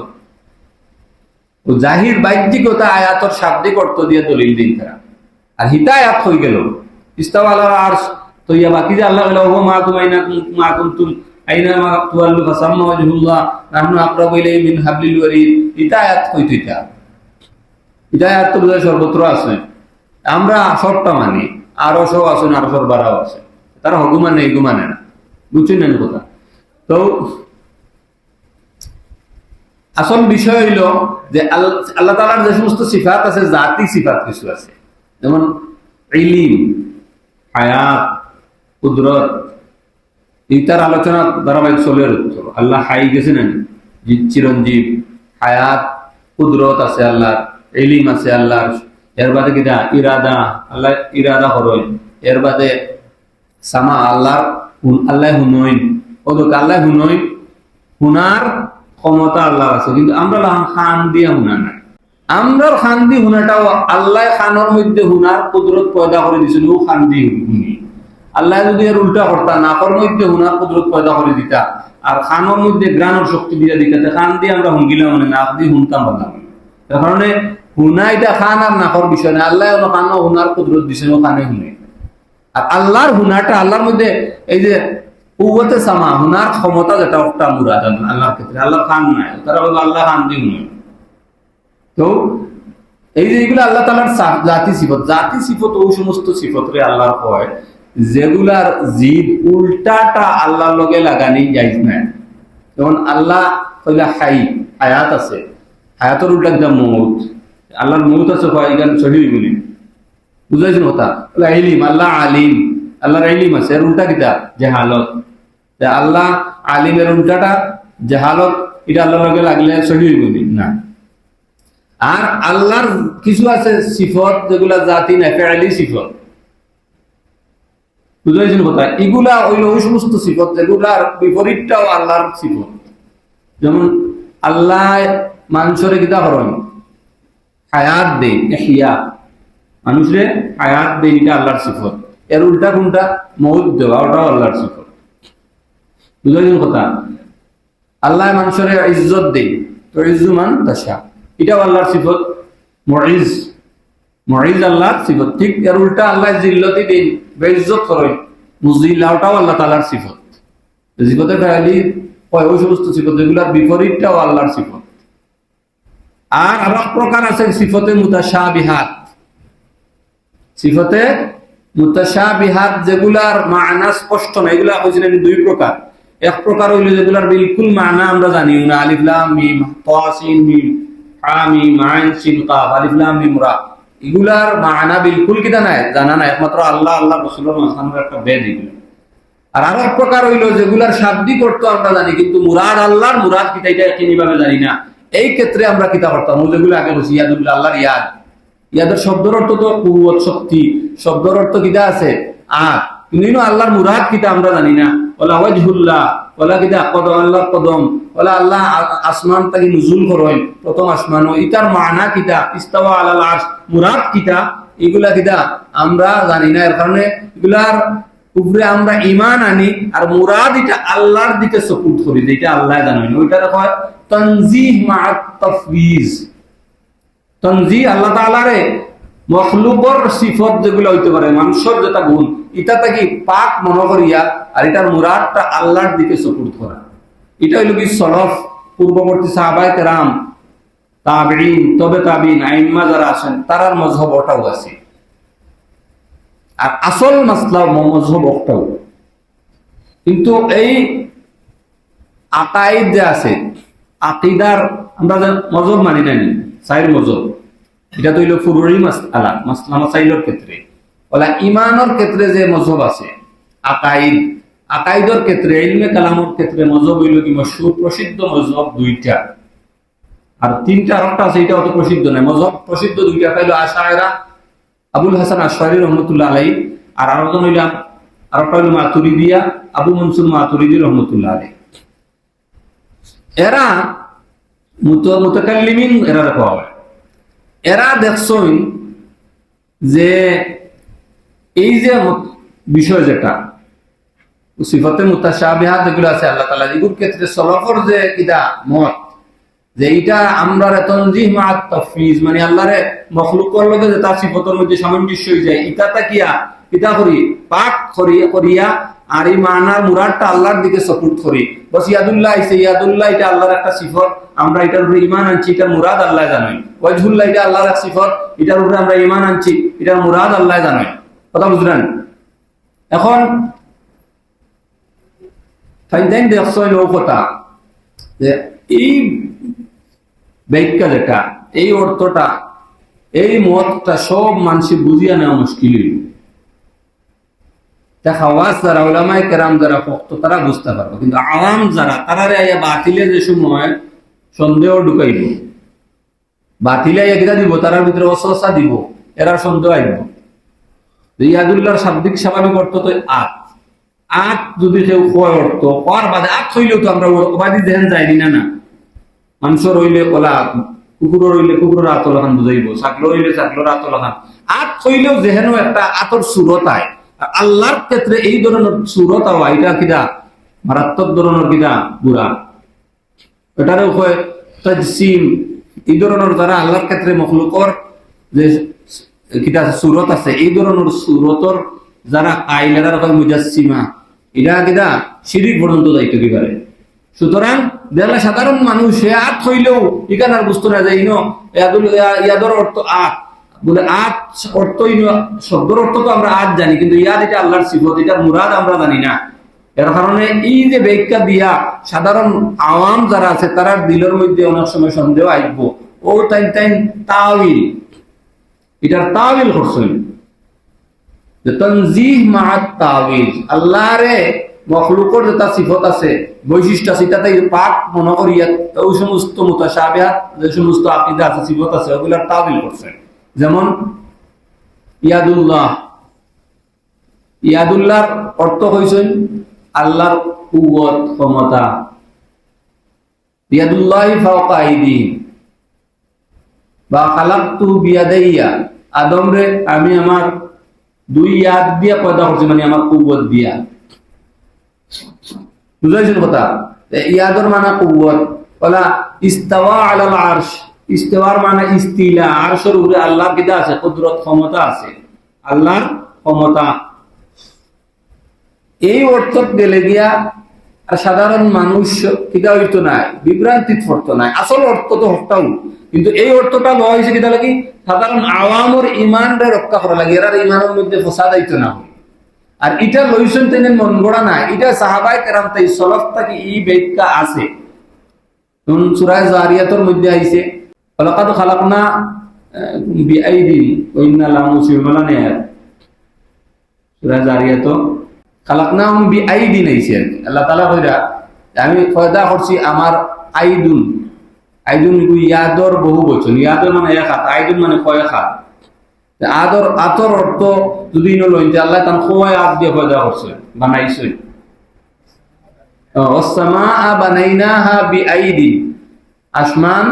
ও জাহির বাহ্যিকতা আয়াতর শাব্দিক অর্থ দিয়ে দলিল দিন তারা, আর হিতা আয়াত হয়ে গেল ইস্তাওয়া আলাল আরশ। তো ইয়া বাকি যে আল্লাহ বলে ওয়া মা কুমাইনা মা কুনতুম আইনা মা তুআল্লু ফাসাম্মা ওয়াজহুল্লাহ নাহনু আকরাবু ইলাইহি মিন হাবলিল ওয়ারিদ, হিতা আয়াত হইতো। এটা আয়াত তো বোধহয় সর্বত্র আছে, আমরা সবটা মানি, আরো সব আছে না, আরো সব বাড়াও আছে, তারা হগু মানে এগু মানে না। বুঝছেন না কথা? তো আসল বিষয় হইল যে আল্লাহ তাআলার যে সমস্ত সিফাত আছে, জাতি সিফাত কিছু আছে, যেমন ইলম, হায়াত, কুদরত, এইটার আলোচনা ধারাবাহিক চলে। আল্লাহ হাই গেছে না, চিরঞ্জীব, হায়াত, কুদরত আছে আল্লাহর, ইলম আছে আল্লাহর, এর বাদে কিটা ইরাদা, আল্লাহ ইরাদা করেন, এর বাদে সামা আল্লাহ, আল্লাহ হুনইন, ওদক আল্লাহ হুনইন, হুনার ক্ষমতা আল্লাহ আছে, কিন্তু আমরা খান দিয়া হুনা নাই। আমরা খান দি হুনাটাও আল্লাহ খানোর মধ্যে হুনার কুদরত পয়দা করে দিয়েছিল, ও খান দি হুনি। আল্লাহ যদি এর উল্টা করতা, নাকর মধ্যে হুনার কুদরত পয়দা করে দিতা, আর খানোর মধ্যে গ্রানোর শক্তি দিয়ে দিতে, খান দিয়ে আমরা হুঙ্গিলাম মানে নাক দিয়ে হুনতাম বললাম। তার কারণে হুনা এটা খান আর নাকর বিষয় না, আল্লাহ খানো হুনার কুদরত দিয়েছেন, ও খানে হুনে। আর আল্লাহর হুনাটা আল্লাহর মধ্যে এই যে কুওয়াতে সামা, হুনার ক্ষমতা যেটা একটা মুরাদ আল্লাহর ক্ষেত্রে, আল্লাহ খান নাই, তারা বলবো আল্লাহ খান দিয়ে হুনে। তো এই যে এগুলো আল্লাহ তাআলার জাতি সিফত, জাতি সিফত ওই সমস্ত সিফতরে আল্লাহর হয় যেগুলার জিদ উল্টাটা আল্লাহর লগে লাগানি যাইজ না। যেমন আল্লাহ কইলা হাই, হায়াত আছে, হায়াতের উল্টা কিনা মউত, আল্লাহর মউত আছে কয় এখানে সহিহ বলি, বুঝাইছেন কথা? ইলম, আল্লাহ আলিম, আল্লাহর ইলম আছে, এর উল্টা কিটা জাহালত। আল্লাহ আলিমের উল্টাটা জাহালত, এটা আল্লাহর লগে লাগলে সহিহ বলি না। আর আল্লাহর কিছু আছে সিফত যেগুলা জাতি না, ফেআলি সিফত, বুঝাইছেন কথা? এগুলা ওই সমস্ত সিফত যেগুলার বিপরীতটাও আল্লাহর সিফত। যেমন আল্লাহ মানুষের কিতা করেন, হায়াত দেন, ইহয়া, মানুষের হায়াত দেন, এটা আল্লাহর সিফত। এর উল্টা কোনটা? মউত দেওয়া, ওটাও আল্লাহর সিফত। বুঝাইছেন কথা? আল্লাহ মানুষের ইজ্জত দেন, তো ইজ্জুমান তাশা, এটাও আল্লাহর সিফত। মুইজ, মুইজ আল্লাহর সিফত। ঠিক এর উল্টা আল্লাহ জিল্লতি দেন, বেইজ্জত করেন, মুজিল্লা, ওটাও আল্লাহ তাআলার সিফত। সিফতের ফেআলি হয় ওই সমস্ত সিফত যেগুলোর বিপরীতটাও আল্লাহর সিফত। আর আরো প্রকার আছে সিফতে মুতাশাবিহাত, সিফতে মুতাশাবিহাত যেগুলার মানা স্পষ্ট না, এগুলা হইছিলেন দুই প্রকার। এক প্রকার হইল যেগুলার বিলকুল মানা আমরা জানি না, আলিফ লাম মিম, তা সিন মিম, হা মিম আইন সিন কাফ, আলিফ লাম মিম রা, এগুলার মানা বিলকুল কিটা নাই, জানা নাই, একমাত্র আল্লাহ আল্লাহ রাসূলের মাঝখানের একটা বেদ এগুলো। আর আরো এক প্রকার হইল যেগুলার শাব্দিক অর্থ আমরা জানি, কিন্তু মুরাদ আল্লাহর মুরাদ কিটা এটা কিভাবে জানি না। এই ক্ষেত্রে আমরা কিতা করতাম, যেগুলো আগে বলছি ইয়াদুল্লাহ, আল্লাহর ইয়াদ, ইয়াদের শব্দের অর্থ তো কুওয়াত, শক্তি, শব্দের অর্থ কিটা আছে আর, কিন্তু আল্লাহর মুরাদ কিটা আমরা জানি না। ওলা ওয়াজহুল্লাহ, ওলা কিটা কদম, আল্লাহর কদম, ওলা আল্লাহ আসমান থেকে নুজুল করেন, প্রথম আসমান, ইতার মানা কিটা, ইস্তাওয়া আলাল আরশ, মুরাদ কিটা, এগুলা কিটা আমরা জানি না। এর কারণে এগুলার উপরে আমরা ঈমান আনি, আর মুরাদ এটা আল্লাহর দিকে সুপুর্দ করি, যেটা আল্লাহ জানেন, ওইটা কয় তানজিহ মা'আত তাফওয়িজ। তানজিহ আল্লাহ তাআলারে মখলুকর সিফত যেগুলো হইতে পারে, মানুষের যেটা গুণ, এটা থেকে পাক মনে করিয়া, আর এটার মুরাদটা আল্লাহর দিকে সুপুর্দ করা, এটা হইল কি সলফ, পূর্ববর্তী সাহাবায়ে কেরাম, তাবিঈন, তবে তাবিঈন, আইম্মা যারা আছেন তারার মযহব ওটাও আছে। আর আসল মাসলা মযহব ওটাও। কিন্তু এই আকাইদ যে আছে, আকিদার আমরা যে মযহব মানি না, চাইর মযহব, এটা তো হইল ফুরুই মাসআলা, মাসলা মাসাইলের ক্ষেত্রে। ওলা ঈমানের ক্ষেত্রে যে মযহব আছে, আকাইদ, আকাইদের ক্ষেত্রে, ইলমে কালামের ক্ষেত্রে মযহব হইল কি মশহুর, প্রসিদ্ধ মযহব দুইটা। আর তিনটা আরেকটা আছে, এটা অত প্রসিদ্ধ নয়। মযহব প্রসিদ্ধ দুইটা হইল আশআইরা, আবুল হাসান আশআরি রহমাতুল্লাহ আলাইহি, আর আরেকজন হইল আরেকটা হইল মাতুরিদিয়া, আবু মনসুর মাতুরিদি রহমাতুল্লাহ আলাইহি। এরা মুতাকাল্লিমিন, এরা দেখা হয়, এরা দেখছেন যে এই যে বিষয় যেটা সিফাতে মুতাশাবিহাত যেগুলো আছে আল্লাহ তাআলা এগুলোর ক্ষেত্রে সলফর যে কিদা মত যে এটা আমরা তানজিহ মা তাফওয়িজ মানে আল্লাহরে মখলুকের লগে যে তার সিফাতের মধ্যে সামঞ্জস্য হয়ে যায় এটা কিয়া এটা করি পাক করিয়া আর এই মানার মুরাদটা আল্লাহর দিকে সাপোর্ট করি বস ইয়াদুল্লাহ আইছে ইয়াদুল্লাহ এটা আল্লাহর একটা সিফত আমরা এটার উপরে ঈমান আনছি এটার মুরাদ আল্লাহ জানেন ওয়াজহুল্লাহ এটা আল্লাহর একটা সিফত এটার উপরে আমরা ঈমান আনছি এটার মুরাদ আল্লাহ জানেন কথা বুঝলেন এখন ফাইন্দাইন দেখছই ও কথা যে এই ব্যাখ্যা যেটা এই অর্থটা এই মতটা সব মানুষের বুঝিয়া নেওয়া মুশকিল তা খাওয়াস যারা উলামায়ে কেরাম যারা পক্ত তারা বুঝতে পারবে কিন্তু আওয়াম যারা তারা বাতিলে যে সময় সন্দেহ ঢুকাইব বাতিলে একটা দিব তার ভিতরে অসহসা দিব এরা সন্দেহ আইব ইয়াদুল্লাহর শাব্দিক স্বাভাবিক অর্থ তো আট যদি কেউ কয় অর্থ কর বাদে হইলেও তো আমরা ওবাদি দেখেন যাইনি না মাংস রইলে কলা কুকুর রইলে কুকুরের আতলাখান বুঝাইব ছাগল রইলে ছাগলের আতলাখান হইলেও যেহেন একটা আতর সুরত আয় আল্লাহর ক্ষেত্রে এই ধরনের সুরত আওয়া এটা কিনা মারাত্মক ধরনের কিনা বুড়া এটারও কয় তাজসিম এই ধরনের যারা আল্লাহর ক্ষেত্রে মখলুকর যে কিটা সুরত আছে এই ধরনের সুরতর যারা আইলারা কয় মুজাসসিমা এটা কিনা শিরিক পর্যন্ত যাইতে কি পারে সুতরাং যারা সাধারণ মানুষ সে হইলেও এখানে আর বুঝতে না যায় ইয়াদর অর্থ বলে অর্থ শব্দের অর্থ তো আমরা জানি কিন্তু ইয়াদ এটা আল্লাহর সিফত এটা মুরাদ আমরা জানি না এর কারণে এই যে ব্যাখ্যা দিয়া সাধারণ আওয়াম যারা আছে তারা দিলের মধ্যে অনেক সময় সন্দেহ আসব ও তাই তাওয়িল এটার তাওয়িল করছেন যে তানজিহ মা তাওয়িল আল্লাহরে মখলুকর যে তার সিফত আছে বৈশিষ্ট্য আছে তাতে পাক মনে করিয়া ওই সমস্ত মুতাশাবিহাত যে সমস্ত আকীদা আছে সিফত আছে ওগুলার তাওয়িল করছেন যেমন ইয়াদুল্লাহর অর্থ হইছেন আল্লাহর কুওয়াত ক্ষমতা ইয়াদুল্লাহি ফাওকা আইদিহিম বা খালাকতু বিয়াদাইয়া আদম রে আমি আমার দুই ইয়াদ দিয়া পয়দা করছি মানে আমার কুওয়াত দিয়া বুঝাইছেন কথা ইয়াদর মানে কুওয়াত ওলা ইস্তাওয়া আলাল আরশ ইস্তেওয়ার মানে ইস্তিলা আরশের উপরে আল্লাহর কিদা আছে কুদরত ক্ষমতা আছে আল্লাহর ক্ষমতা এই অর্থ গেলে গিয়া আর সাধারণ মানুষ কিদা হইতো নাই বিভ্রান্তিত পড়তো নাই আসল অর্থ তো হটাও কিন্তু এই অর্থটা লওয়া হয়েছে কিদা লাগি সাধারণ আওয়ামর ইমানরে রক্ষা করা লাগে এরার ইমানের মধ্যে ফসাদ আইতো না আর এটা লইছেন তেনে মন গড়া না এটা সাহাবায়ে কেরাম তাই সলফ থেকে এই ব্যাখ্যা আছে সূরা জারিয়াতের মধ্যে আইছে ওয়ালাকাদ খালাকনা বিআইদিন ওয়া ইন্না লামুসিউনা সূরা জারিয়াত খালাকনাহুম বিআইদিন আইছে আল্লাহ তাআলা কইরা আমি পয়দা করছি আমার আইদুন ইয়াদর বহু বচন ইয়াদর মানে এক হাত আইদুন মানে কয় হাত আতর অর্থ যদি লইতে আল্লাহ তান কয় হাত দিয়ে পয়দা করছে বানাইছে ওয়াসসামাআ বানাইনাহা বিআইদিন আসমান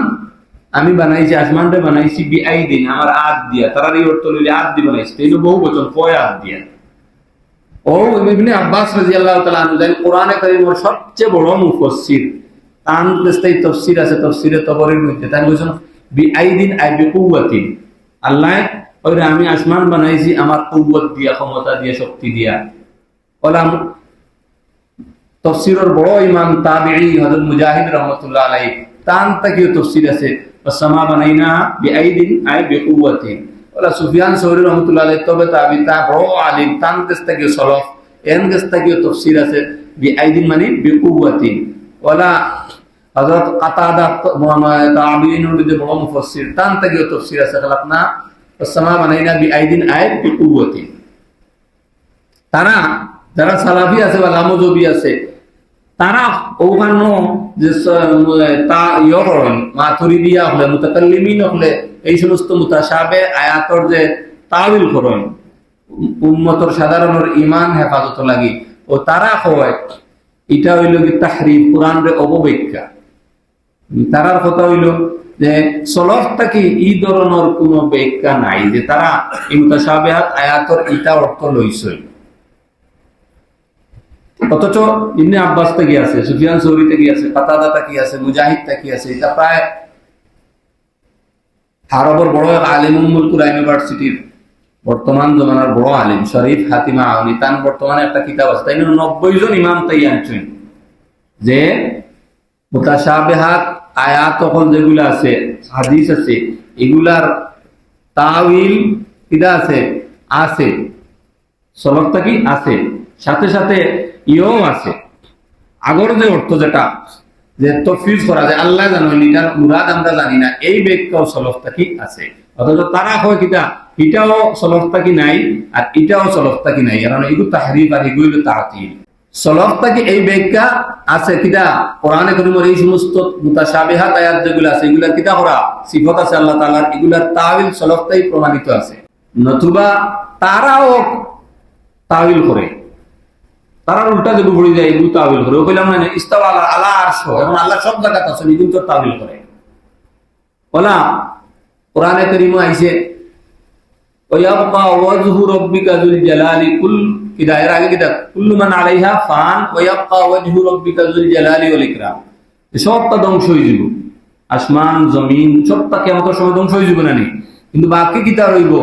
আমি বানাইছি আসমানটা বানাইছি বিআইদিন আমার হাত দিয়া তারা এই অর্থ লইলে হাত দিয়ে বানাইছে এই বহু বচন কয় হাত দিয়া ও ইবনে আব্বাস রাদিয়াল্লাহু তাআলা আনহু জানেন কোরআনে কারীমের সবচেয়ে বড় মুফাসসির তান দেশটাই তাফসীর আছে তাফসীরে তাবরীর মধ্যে তাই বলেছেন বিআইদিন আই বিকুওয়াতিন আল্লাহ ওরে আমি আসমান বানাইছি আমার কুওয়াত দিয়া ক্ষমতা দিয়া শক্তি দিয়া ওলা তাফসীরের বড় ইমাম তাবিঈ হযরত মুজাহিদ রাহমাতুল্লাহ আলাইহি তান তাকিও তাফসীর আছে ওয়াসমা বানাইনা বিআইদিন আই বিকুওয়াতিন ওলা সুফিয়ান সৌরি রহমতুল্লাহ আলাইহি তবে তাবি তা বড় আলিম তান দেশটাকে সলফ এন দেশটাকে তাফসীর আছে বিআইদিন মানে বিকুওয়াতিন ওলা হযরত কাতাদা তাবিঈনের মধ্যে বড় মুফাসসির তান তাকে তাফসীর আছে খালাকনা ওয়াসমা বানাইনা বিআইদিন আই বিকুওয়াতিন তারা যারা সালাফি আছে বা লামজবি আছে তারা ওখানে যে তা করেন মাতুরিদিয়া হলে মুতাকাল্লিমিন হলে এই সমস্ত মুতাশাবে আয়াতর যে তাওয়িল করেন উম্মতর সাধারণের ঈমান হেফাজত লাগি ও তারা কয় এটা হইল কি তাহরিফ কোরআনের অপব্যাখ্যা তারার কথা হইল যে সলফটা কি এই ধরনের কোনো ব্যাখ্যা নাই যে তারা এই মুতাশাবিহাত আয়াতর ইটা অর্থ লইছে অথচ ইবনে আব্বাস থেকে আছে, সুফিয়ান সৌরি থেকে আছে, কাতাদা থেকে আছে, মুজাহিদ থেকে আছে। এটা প্রায় আরবের বড় আলিম উম্মুল কুরা ইউনিভার্সিটির বর্তমান জমানার বড় আলিম শরীফ হাতিমা আউনি তান বর্তমানে একটা কিতাব আছে, তাই 90 জন ইমাম তাই আনছেন যে মুতাশাবিহাত আয়াত তখন যেগুলো আছে, হাদিস আছে, এগুলার তাওয়িল কিদা আছে, আছে সলফটা কি আছে, সাথে সাথে ইও আছে। আগর যে অর্থ যেটা যে তফসির করা যায় আল্লাহ জানেন, এটার মুরাদ আমরা জানি না, এই ব্যাখ্যাও সলফটা কি আছে। অথচ তারা হয় কিটা এটাও সলফটা কি নাই আর এটাও সলফটা কি নাই, কারণ এগুলো তাহরিফ আর এগুলো তাতিল। সলফটা কি এই ব্যাখ্যা আছে কিটা কোরআনে কারীমের এই সমস্ত মুতাশাবিহাত আয়াত যেগুলো আছে এগুলা কিটা করা সিফত আছে আল্লাহ তাআলার, এগুলার তাওয়িল সলফটাই প্রমাণিত আছে। নতুবা তারাও তাওয়িল করে, তারা উল্টা যে পড়ে যায় এগুলো তাওয়িল করে। ও কইলাম না ইস্তাওয়া আলা আরশ, এখন আল্লাহ সব জায়গাতে আছেন, এগুলো তো তাওয়িল করে। বলা কোরআনে কারীমে আইছে ওয়ায়াবকা ওয়াজহু রাব্বিকা যুল জালালি কুল কিদা, এর আগে কিদা কুল্লু মান আলাইহা ফান ওয়ায়াবকা ওয়াজহু রাব্বিকা যুল জালালি ওয়াল ইকরাম, সবটা ধ্বংস হয়ে যাব, আসমান জমিন সবটা কিয়ামতের সময় ধ্বংস হয়ে যাবে না নি, কিন্তু বাকি কিতা রইব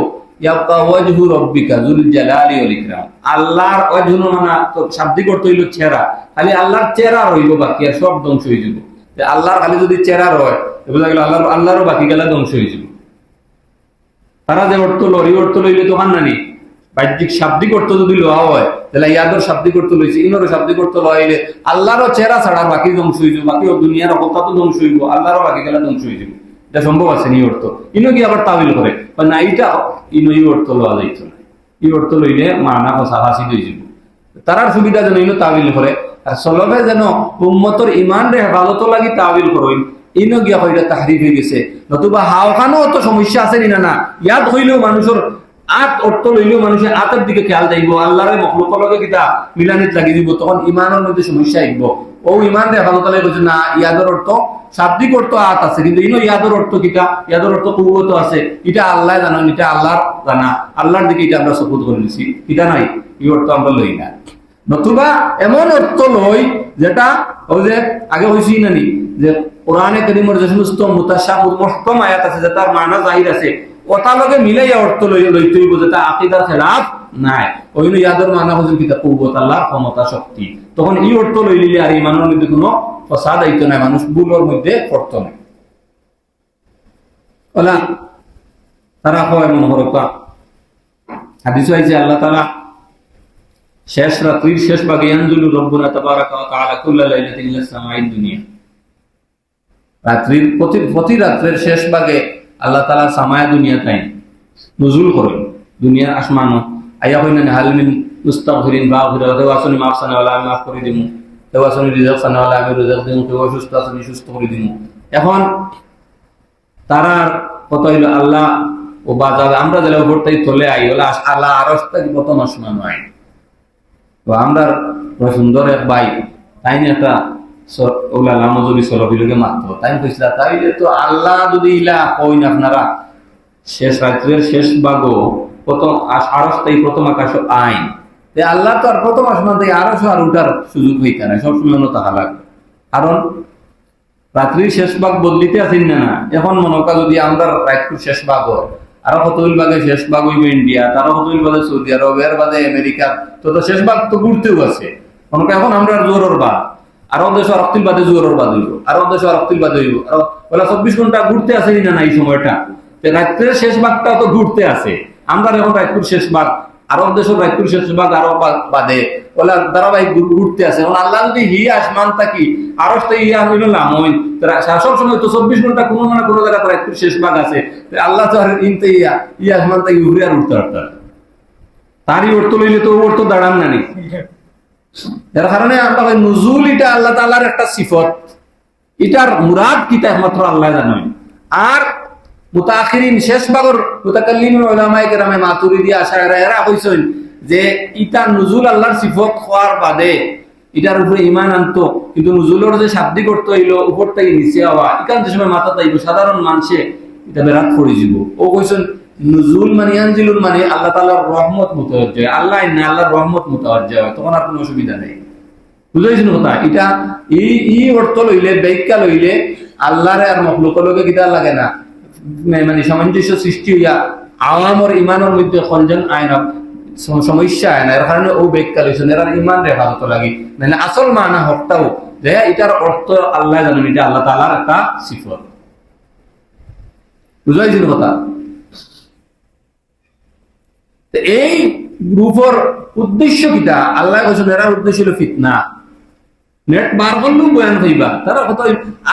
ইয়াবকা ওয়াজহু রাব্বিকা যুল জালালি ওয়াল ইকরাম। আল্লাহর ওয়াজহু মানে তো শাব্দিক অর্থ হইল চেহারা, খালি আল্লাহর চেহারা রইব, বাকি আর সব ধ্বংস হয়ে যাব। আল্লাহর খালি যদি চেহারা রয় বুঝা গেল আল্লাহরও বাকি গেলা ধ্বংস হয়ে যাব। তারা যে অর্থ লরি অর্থ লইলে তো হান নানি, বাহ্যিক শাব্দিক অর্থ যদি লওয়া হয় তাহলে ইয়াদর শাব্দিক অর্থ লইছে, ইনরও শাব্দিক অর্থ লইলে আল্লাহরও চেহারা ছাড়া বাকি ধ্বংস হয়ে যাব, বাকি দুনিয়ার অবস্থা তো ধ্বংস হইব, আল্লাহরও বাকি গেলা ধ্বংস হয়ে যাব। এটা সম্ভব আছে নি অর্থ, ইনো কি আবার তাবিল করে না, এইটা ইনো এই অর্থ লওয়া যাইতো না, এই অর্থ লইলে মানা ফাঁসি হয়ে যাব। তারার সুবিধা যেন ইনো তাবিল করে, আর সলভে যেন উম্মতর ইমান রে হেফাজত লাগি তাবিল করই, ইনো গিয়া হইটা তাহরিফ হয়ে গেছে। নতুবা হাওখানো তো সমস্যা আছে না, না ইয়াদ হইলেও মানুষের আত অর্থ লইলেও মানুষের আতের দিকে খেয়াল যাইব, আল্লাহরে মখলুকের লগে কিতা মিলানিত লাগি দিব, তখন ইমানের মধ্যে সমস্যা আইব। ও ইমান রে হেফাজত লাগে কইছে না, ইয়াদের অর্থ শাব্দিক অর্থ আত আছে, কিন্তু ইনো ইয়াদের অর্থ কিতা, ইয়াদের অর্থ কুওয়াত আছে, এটা আল্লাহ জানেন, এটা আল্লাহর জানা, আল্লাহর দিকে এটা আমরা সবুত করে নিছি, কিতা নাই এই অর্থ আমরা লই না। নতুবা এমন অর্থ লই যেটা ওই যে আগে হইছি না নি, যে কোরআনে কারীমের যে সমস্ত মুতাশাবিহ মুহকাম আয়াত আছে যেটার মানা জাহির আছে, ওটা লগে মিলাইয়া অর্থ লইতে হইব, যেটা আকীদার খেলাফ নাই। ওইনো ইয়াদের মানা হচ্ছে কিতা কুওয়াত, আল্লাহর ক্ষমতা শক্তি, তখন এই অর্থ লইলে আর ইমানের মধ্যে কোনো ফসাদ আইতো না, মানুষ ভুলের মধ্যে পড়তো না। ওলা তারা হয় মনে হরকা হাদিসে আইছে আল্লাহ তাআলা শেষ রাত্রির শেষ ভাগে ইয়ানজুলু রাব্বুনা তাবারাকা ওয়া তাআলা কুল্লা লাইলাতিন ইলা সামাঈদ দুনিয়া, রাত্রির প্রতি রাত্রের শেষ ভাগে আল্লাহ তাআলা সামায়ে দুনিয়া তাই নুজুল করেন, দুনিয়ার আসমানো আইয়া কইনা হাল মিন মুস্তাগফিরিন বাগফিরা ওয়া আসনি মাফসানা ওয়ালা আমি মাফ করে দিমু, ওয়া আসনি রিযাকসানা ওয়ালা আমি রিযাক দিমু, ওয়া সুস্থ আসনি সুস্থ করে দিমু। এখন তারার কত হইল আল্লাহ ও বাজাবে, আমরা যারা উপরটাই চলে আই ওলা আল্লাহ আরশটা প্রথম আসমান হয়। তো আমরা সুন্দর এক ভাই তাই একটা ওলা লামজুরি সরবিলকে মাত্র তাই কইছিল, তাইলে তো আল্লাহ যদি ইলা কইন আপনারা শেষ রাত্রের শেষ ভাগও প্রথম আরশটাই প্রথম আকাশ আইন, আল্লাহ তো আর প্রথম আসমান থেকে আরশ আর উঠার সুযোগ হইতে না, সবসময় তাহা লাগবে। কারণ রাত্রির শেষ ভাগ বদলিতে আছেন না, এখন মনে করা যদি আমরা রাত্রির শেষ ভাগ হয়, আরো কতগুলো ভাগে শেষ ভাগ হইব ইন্ডিয়া, তারও কতগুলো ভাগে সৌদি আরব, এর বাদে আমেরিকা, তো শেষ ভাগ তো ঘুরতেও আছে। মনে এখন আমরা জোরের বাদ, আরো দেশ রক্তিল বাদে জোরের বাদ হইব, আরো দেশ রক্তিল বাদে হইব, আরো বলে 24 ঘন্টা ঘুরতে আছে না এই সময়টা, রাত্রের শেষ ভাগটাও তো ঘুরতে আছে। আমরা এখন রাত্রির শেষ ভাগ, আরব দেশের রাত্রির শেষ ভাগ আরো বাদে বলে ধারাবাহিক ঘুরতে আছে। এখন আল্লাহ যদি হি আসমান থাকি আরশ তো ইয়া হইলাম ওই সব সময় তো 24 ঘন্টা কোনো না কোনো জায়গায় রাত্রির শেষ ভাগ আছে, আল্লাহ তো আর ইনতে ইয়া আসমান থাকি ঘুরে আর উঠতে পারতাম, তারই অর্থ লইলে তো অর্থ দাঁড়ান না নি। এর কারণে আমরা নুজুল এটা আল্লাহ তাআলার একটা সিফত, এটার মুরাদ কিতা একমাত্র আল্লাহ জানেন। আর মুতাআখিরিন শেষ ভাগের মুতাকাল্লিমিন উলামায়ে কেরামে মাতুরিদি আশায়রা এরা কইছেন যে ইটা নুজুল আল্লাহর সিফত হওয়ার বাদে এটার উপরে ঈমান আনতো, কিন্তু নুজুলের যে শাব্দিক অর্থ হইল উপর থেকে নিচে হওয়া, এখান যে সময় মাথা তাইব সাধারণ মানুষে এটা বেরাত পড়ে যাব। ও কইছেন নুজুল মানে ইয়ানজিলুল মানে আল্লাহ তাআলার রহমত মুতাওয়াজ্জিহ, আল্লাহ না আল্লাহর রহমত মুতাওয়াজ্জিহ হয়, তখন আর কোনো অসুবিধা নেই। বুঝাইছেন কথা? এটা এই অর্থ লইলে, ব্যাখ্যা লইলে আল্লাহরে আর মখলুকের লগে কিতা লাগে না, মানে সামঞ্জস্য সৃষ্টি হইয়া আওয়ামর ইমানের মধ্যে খঞ্জন আইন সমস্যা আয় না। এর কারণে ও ব্যাখ্যা লইছেন, এর ইমান রেখা হতো লাগে, মানে আসল মানা হকটাও যে এটার অর্থ আল্লাহ জানেন, এটা আল্লাহ তাআলার একটা সিফত। বুঝাইছেন কথা? এই গ্রুপের উদ্দেশ্য কিটা? আল্লাহ বলছেন এরা উদ্দেশ্য হলো ফিতনা। নেট বার করলেও বয়ান হইবা, তারা কত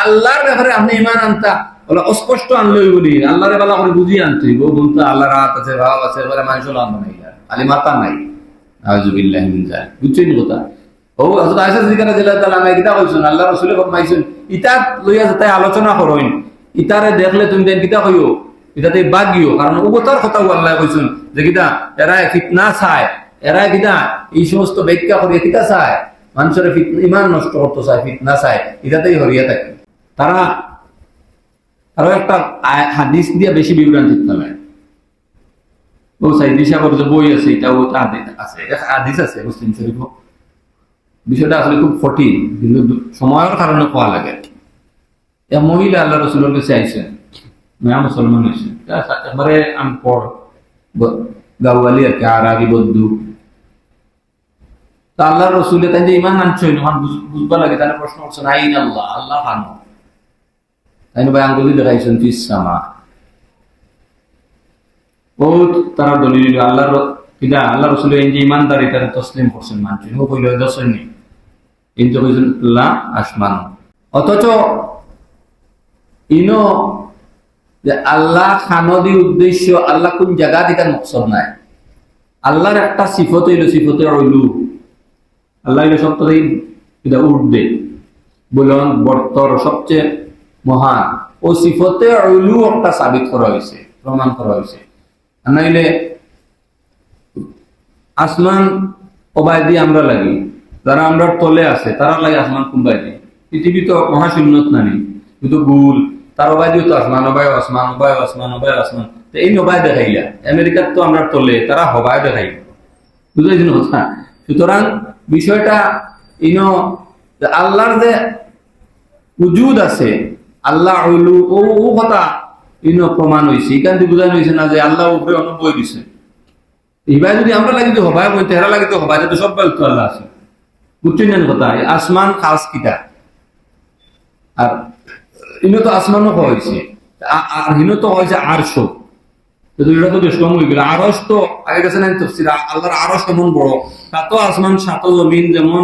আল্লাহর ব্যাপারে আপনি ইমান আনতা বলে অস্পষ্ট আনলই বলি, আল্লাহরে বালা করে বুঝিয়ে আনতে হইব। বলতো আল্লাহর রাত আছে, ভাব আছে, এবারে মানুষ আনবো নাই, আলি মাতা নাই। আউযুবিল্লাহি মিন যালিক। বুঝছেন কথা? ও হযরত আয়েশা সিদ্দিকা রাদিয়াল্লাহু তাআলা আনহা কিতা কইছেন, আল্লাহ রাসূল ফরমাইছেন ইতা লইয়া যেতে আলোচনা করইন, ইতারে দেখলে তুমি দেন কিতা কইও, এটাতে বাগিও, কারণ উগতার কথা আল্লাহ কইছেন যে কিতা এরা ফিতনা চায়, এরা কিতা এই সমস্ত ব্যাখ্যা করে কিতা চায়, মানুষের ইমান নষ্ট করতে চায়, ফিতনা চায়, এটাতেই হরিয়া থাকে। তারা আরো একটা হাদিস দিয়ে বেশি বিভ্রান্তি ফেলায়। ও সাইদি সাহেবের যে বই আছে, এটা ও আছে, হাদিস আছে মুসলিম শরীফ। বিষয়টা আসলে খুব কঠিন, কিন্তু সময়ের কারণে পাওয়া লাগে। মহিলা আল্লাহ রসুলের কাছে আইসেন, নয়া মুসলমান হয়েছেন, একবারে আমি পড় গাওয়ালি আর কি, আরবি বদ্ধু। তা আল্লাহ রসুলে তাই যে ইমান আনছেন, বুঝবা লাগে, তাহলে প্রশ্ন করছেন আইন আল্লাহ, আল্লাহ খানো তাই ভাই আঙ্গুলি দেখাইছেন ফিস সামা। ও তারা দলিল আল্লাহর কিনা আল্লাহ রসুলের এই যে ইমানদার এটা তসলিম করছেন, মানছেন, ও কইল দশনি কিন্তু কইছেন আল্লাহ আসমান। অথচ ইনো যে আল্লাহ খানদি উদ্দেশ্য, আল্লাহ কোন জায়গা থেকে মকসদ নাই। আল্লাহর একটা সিফত হইল সিফতে রইলু, আল্লাহ হইল সপ্তাহে উর্ধে বুলন্দ বর্তর সবচেয়ে মহান, ও সিফতে রইলু একটা সাবিত করা হয়েছে, প্রমাণ করা হয়েছে। নাইলে আসমান অবায় দিয়ে আমরা লাগি, যারা আমরা তলে আছে তারা লাগে আসমান কুম্বাই দিয়ে। পৃথিবী তো মহাশূন্যত নানি, কিন্তু গুল তার অবায় দিয়ে তো আসমান, অবায় আসমান, অবায় আসমান, অবায় আসমান। তো এই নবায় দেখাইলা, আমেরিকার তো আমরা তলে, তারা হবায় দেখাইল। বুঝাইছেন কথা? সুতরাং বিষয়টা ইনো আল্লাহর যে উজুদ আছে, আল্লাহ হইলু ও কথা ইনো প্রমাণ হয়েছে। এখান থেকে বোঝানো হয়েছে না যে আল্লাহ উপরে অনুভব দিছে। এইবার যদি আমরা লাগিতে হবায় বইতে হেরা লাগিতে হবায়, যাতে সব তো আল্লাহ আছে। বুঝছেন না কথা? আসমান খাস কিটা, আর ইনো তো আসমানও হয়েছে, আর হিনো তো হয়েছে আরশো। দুইটা তো বেশ কম হয়ে গেল। আরশ তো আগে গেছে না তফসির, আল্লাহর আরশ কেমন বড়, সাত আসমান সাত জমিন, যেমন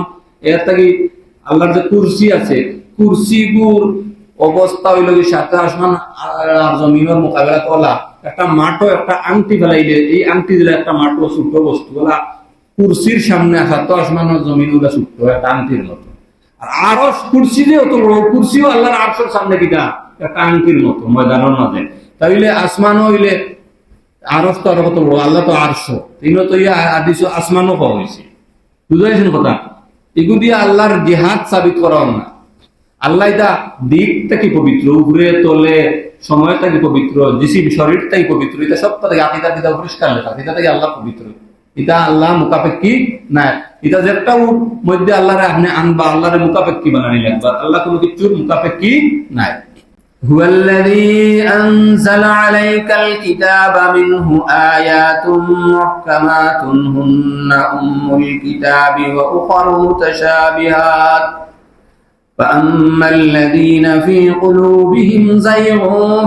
এর থেকে আল্লাহর যে কুরসি আছে, কুরসি গুর অবস্থা হইল কি সাত আসমান আর জমিনের মোকাবেলা করা একটা মাঠও একটা আংটি ফেলাইলে, এই আংটি দিলে একটা মাঠও ছোট বস্তু বলা কুরসির সামনে সাত আসমান জমিন গুলা ছোট্ট একটা আংটির মতো। আর আরশ কুরসি যে অত বড়, কুরসিও আল্লাহর আরশের সামনে কিটা একটা আংটির মতো ময়দানের মাঝে। তাইলে আসমান হইলে আরশ তো আরো কত বড়, আল্লাহ তো আরশো, তিন তো ইয়া আদিস আসমানও পাওয়া হয়েছে। বুঝাইছেন কথা? এগুলো দিয়ে আল্লাহর জিহাদ সাবিত করা না। আল্লাহ এটা দিকটাকে পবিত্র, উপরে তলে সময়টাকে পবিত্র, জিসিম শরীরটাই পবিত্র, এটা সব থেকে আকিদা কিতা পরিষ্কার লেখা, এটা থেকে আল্লাহ পবিত্র, এটা আল্লাহ মুকাফেক্ষি না। এটা যেটাও মধ্যে আল্লাহরে আপনি আনবা, আল্লাহরে মুকাফেক্ষি বানানি লাগবা, আল্লাহ কোনো কিছুর মুকাফেক্ষি নাই। هو الذي أنزل عليك الكتاب منه آيات محكمات هن أم الكتاب وأخر متشابهات فأما الذين في قلوبهم زيغ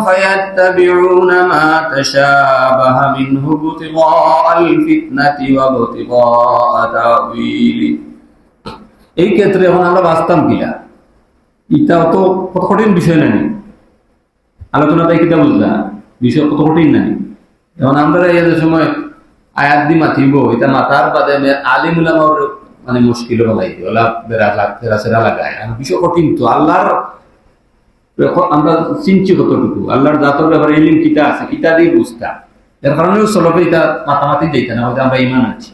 فيتبعون ما تشابه منه ابتغاء الفتنة وابتغاء تأويله। এই ক্ষেত্রে এখন আমরা বাস্তব কিলা, এটা তো কত কঠিন বিষয় নানি, আলোচনা তাই কিতা বুঝলা, বিষয় কত কঠিন নানি। যেমন আমরা এই সময় আয়াত দি মাতিব, এটা মাতার বাদে আলিম উলামার মানে মুশকিল বলাই ওলা বেড়া লাগায়, বিষয় কঠিন তো। আল্লাহর আমরা চিনছি কতটুকু, আল্লাহর জাতর ব্যাপারে ইলিম কিতা আছে, কিতা দিয়ে বুঝতা, এর কারণেও চলবে এটা মাতামাতি যাইতে না, হয়তো আমরা ইমান আছি।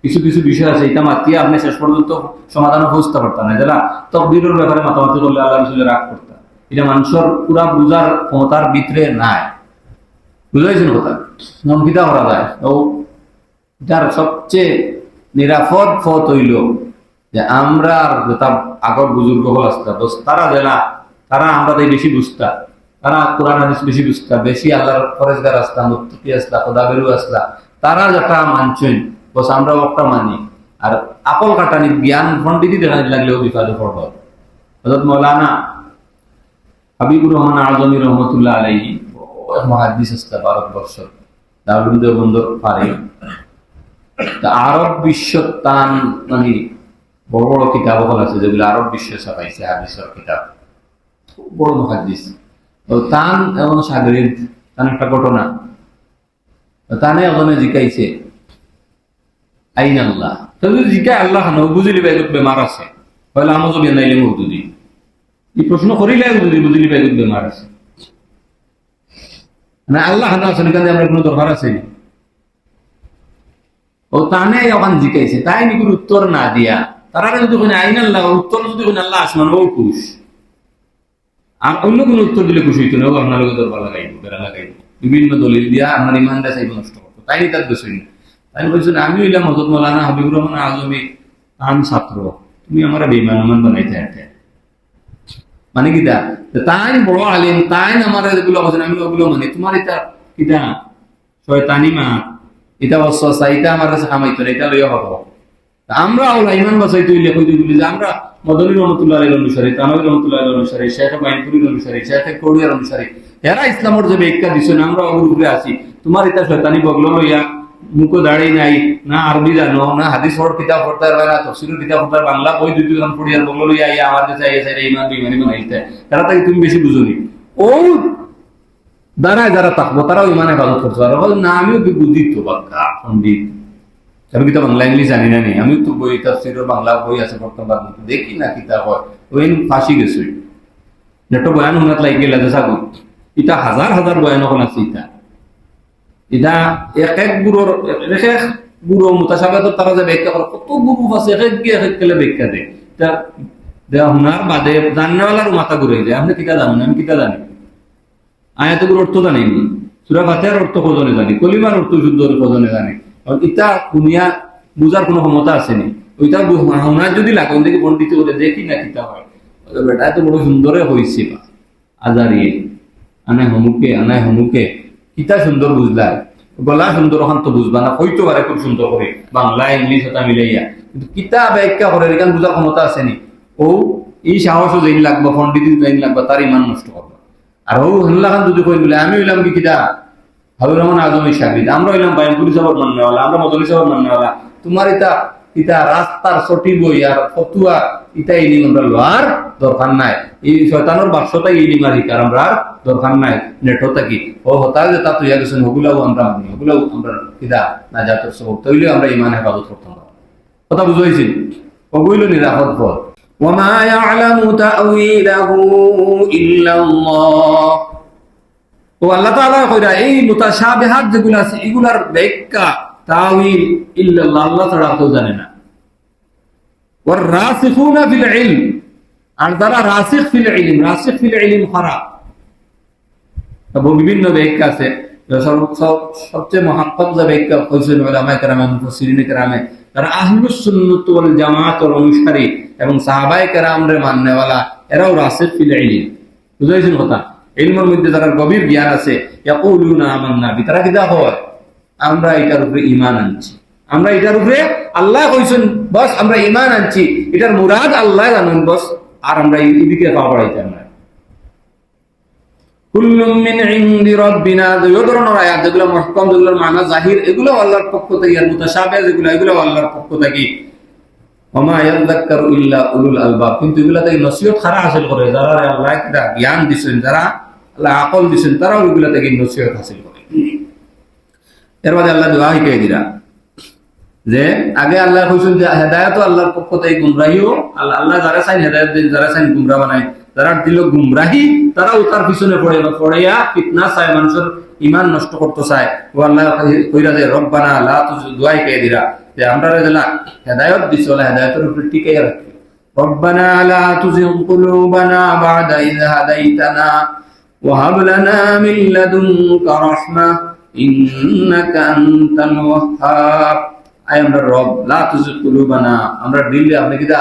কিছু কিছু বিষয় আছে এটা মাতিয়ে আপনি শেষ পর্যন্ত সমাধানও বুঝতে পারতাম না, যারা তকদিরের ব্যাপারে মাতামাতি করলে আল্লাহ রসুলের রাগ করতাম, এটা মানুষের পুরা বুঝার ক্ষমতার ভিতরে নাই। বুঝাইছেন কথা? নমকিতা করা যায়, ও যার সবচেয়ে নিরাপদ পথ হইল যে আমরা যেটা আগর বুজুর্গ হল আসতা তারা জেলা তারা আমরা বেশি বুঝতা, তারা কোরআন হাদিস বেশি বুঝতা, বেশি আল্লাহর ফরেজগার আসতা, মুত্তাকি আসতা, খোদাবেরু আসতা, তারা যেটা মানছেন বস আমরা একটা মানি। আর আকল কাটানি জ্ঞান পণ্ডিতই দেখা লাগলেও বিপদে পড়ব। হযরত মাওলানা হাবিবুর রহমান আজমি রহমতুল্লাহ আলাইহি মুহাদ্দিস আসতা ভারতবর্ষ দারুল দেওবন্দ পারে আরব বিশ্ব তান মানে বড় বড় কিতাব আছে যেগুলো আরব বিশ্বে ছাপাইছে হাদিসের কিতাব, বড় মুহাদ্দিস। তো তান এবং সাগরিদ তান একটা ঘটনা, তানে ওখানে জিকাইছে আইন আল্লাহ, তো জিকায় আল্লাহ ন বুঝিলি বাইগুত বেমার আছে, হইলে আমাজও বেনাইলে মৌদুদি এই প্রশ্ন করিলে যদি বুঝিলি বাইগুত বেমার আছে না আল্লাহ না আছেন এখানে আমরা কোনো দরকার আছে। ও তানে ওখান জিকাইছে, তাই নিকুর উত্তর না দিয়া তারা যদি কোনো আইন আল্লাহ উত্তর যদি কোনো আল্লাহ আসমান ও খুশ, আর অন্য কোনো উত্তর দিলে খুশি হইতো না, ও আপনার লোকের দরবার লাগাইব, বেড়া লাগাইব, বিভিন্ন দলিল দিয়া আপনার ইমানটা চাইব নষ্ট করতো, তাই তার দোষ হইনি। তাই বলছেন আমি হইলাম হযরত মাওলানা হাবিবুর রহমান আজমি তান ছাত্র, তুমি আমার বেঈমান বানাইতে একটা মানে কিটা তাই বড় আলিম তাই আমার এগুলো বলছেন আমি ওগুলো মানে তোমার এটা কিটা শয়তানি মা এটা অস্বস্থা এটা আমার কাছে কামাইতো না, এটা লইয়া হবো। আমরা ইমান বাঁচাইতে হইলে কইতে বলি যে আমরা মদনী রহমতুল্লাহ আলাইহির অনুসারী, তানভী রহমতুল্লাহ আলাইহির অনুসারী, শেখ বাইনপুরীর অনুসারী, শেখ কৌড়িয়ার অনুসারী, এরা ইসলামের যে ব্যাখ্যা দিচ্ছেন আমরা ওগুলো উপরে আছি। তোমার এটা শয়তানি বগলো লইয়া মুখো দাঁড়িয়ে নাই, না আরবি জানো, না হাদিস পড় কিতাব পড়তে পারবে না, তফসিরের কিতাব পড়তে বাংলা বই দুই দুজন পড়িয়ার বগলো লইয়া ইয়া আমার কাছে আইয়া চাই ইমান বেঈমানি বানাইতে, তারা তাকে তুমি বেশি বুঝুনি। ও দাঁড়ায় যারা থাকবো তারাও ইমান হেফাজত করতে পারবো না, আমিও বুঝি তো বাক্কা পণ্ডিত, আমি কিন্তু বাংলা ইংলিশ জানি না, নেই আমিও তো বই তাফসিরের বাংলা বই আছে বর্তমান দেখি না কিতাব হয় ওই ফাঁসি গেছে নেটো বয়ান হুনাত লাগি গেলে সাগু ইটা হাজার হাজার বয়ান এখন আছে। এটা এক এক গুরুর এক এক গুরু মুতাসাবাদ তারা যে ব্যাখ্যা করে কত গুরু আছে এক এক গিয়ে এক এক কেলে ব্যাখ্যা দেয়, তা দেওয়া হুনার বাদে জাননেওয়ালার মাথা ঘুরে যায়। আপনি কিতা জানেন, আমি কিতা জানি, আয়াতগুলোর অর্থ জানি, সূরা ফাতিহার অর্থ কজনে জানি, কলিমার অর্থ শুদ্ধ কজনে জানি, ইটা কুনিয়া বুঝার কোনো ক্ষমতা আসেনি। ওইটা হুনার যদি লাগে দেখি পণ্ডিত বলে দেখি না কিতা হয় বেটা এত বড় সুন্দরে হয়েছে আজারিয়ে আনায় হমুকে কিতা সুন্দর বুঝলা, গলা সুন্দর ওখান তো বুঝবা না, হইতে পারে খুব সুন্দর করে বাংলা ইংলিশ এটা মিলাইয়া, কিন্তু কিতা ব্যাখ্যা করে এখান বুঝার ক্ষমতা আসেনি। ও এই সাহসও যেন লাগবো, পণ্ডিত যেন লাগবো, তার ইমান নষ্ট করবো। আর ও হল্লা খান যদি কই বলে আমি হইলাম কি কিতা হাবিবুর রহমান আজমি সাগরিদ, আমরা হইলাম বাইনপুরি সাহেব মাননেওয়ালা, আমরা মদনী সাহেব মাননেওয়ালা, তোমার ইটা রাস্তার ছটি বই আর ফতুয়া ইটা ইলিম আমরা লোয়ার দরকার নাই, এই শয়তানোর বাক্সটাই ইলিম আর হিকার আমরা দরকার নাই, নেটো থাকি ও হতা যে তা তুই গেছেন ওগুলাও আমরা মানি, ওগুলাও আমরা কিতা না জাতর সবক তৈলেও আমরা ইমান হেফাজত করতাম। কথা বুঝাইছি, ওগুলো নিরাপদ পথ। وما يعلم تأويله إلا الله। ও আল্লাহ তাআলা কইরা এই মুতাশাবিহাত যেগুলো আছে এগুলার ব্যাখ্যা তাওয়িল ইল্লাল্লাহ, আল্লাহ ছাড়া কেউ জানে না। ওয়ার রাসিখুনা ফিল ইলম, আর যারা রাসিখ ফিল ইলম খারা, তবে বিভিন্ন ব্যাখ্যা আছে, সবচেয়ে মুহাক্কাক যে ব্যাখ্যা কইছেন উলামায়ে কেরাম মুফাসসিরিনে কেরামে, তারা আহলুস সুন্নাত ওয়াল জামাতের অনুসারী এবং সাহাবায়ে কেরামরে মাননেওয়ালা, এরাও রাসিখ ফিল ইলম। বুঝাইছেন কথা, ইলমের মধ্যে যারা গভীর জ্ঞান আছে, ইয়াকুলুনা আমান্না বি, তারা কিতা হয় আমরা এটার উপরে ঈমান আনছি, আমরা এটার উপরে আল্লাহ কইছেন বস আমরা ঈমান আনছি, এটার মুরাদ আল্লাহ জানেন বস, আর আমরা এদিকে পা বাড়াইতাম না। কুল্লুম মিন ইনদি রাব্বিনা, এই ধরনের আয়াত যেগুলো মুহকাম, যেগুলোর মানা জাহির, এগুলো আল্লাহর পক্ষ থেকে, আর মুতাশাবিহ যেগুলো এগুলো আল্লাহর পক্ষ থেকে। ওমা ইয়াযাক্কারু ইল্লা উলুল আলবাব, কিন্তু এগুলা থেকে নসিহত খারা হাসিল করে যারা আল্লাহ একটা জ্ঞান দিবেন, যারা আল্লাহ আকল দিবেন, তারাও এগুলা থেকে নসিহত হাসিল করে। এর মধ্যে আল্লাহ দোয়া শিখিয়ে দিলা যে আগে আল্লাহ কইছেন যে হেদায়েত আল্লাহর পক্ষ থেকে, গুমরাহিও আল্লাহ যারা চাই হেদায়েত দেন, যারা চাই গুমরাহ বানায়, যারা দিল গুমরাহি তারাও তার পিছনে পড়েয়া ফিতনা চায়, মানুষের ঈমান নষ্ট করতে চায়। ও আল্লাহ কইরা যে রব্বানা লা তুযিগ, দোয়া শিখিয়ে দিলা যে আমরা দিলা হেদায়েত দিছ, হেদায়েতের উপরে টিকাইয়া রাখি। রব্বানা লা তুযিগ কুলুবানা বা'দা ইয হাদাইতানা ওয়া হাব লানা মিন লাদুনকা রাহমাহ ইন্নাকা আনতাল ওয়াহ্হাব। আয় আমরা রব লা তুজিগ কুলুবানা, আমরা দিলে আপনি কিতা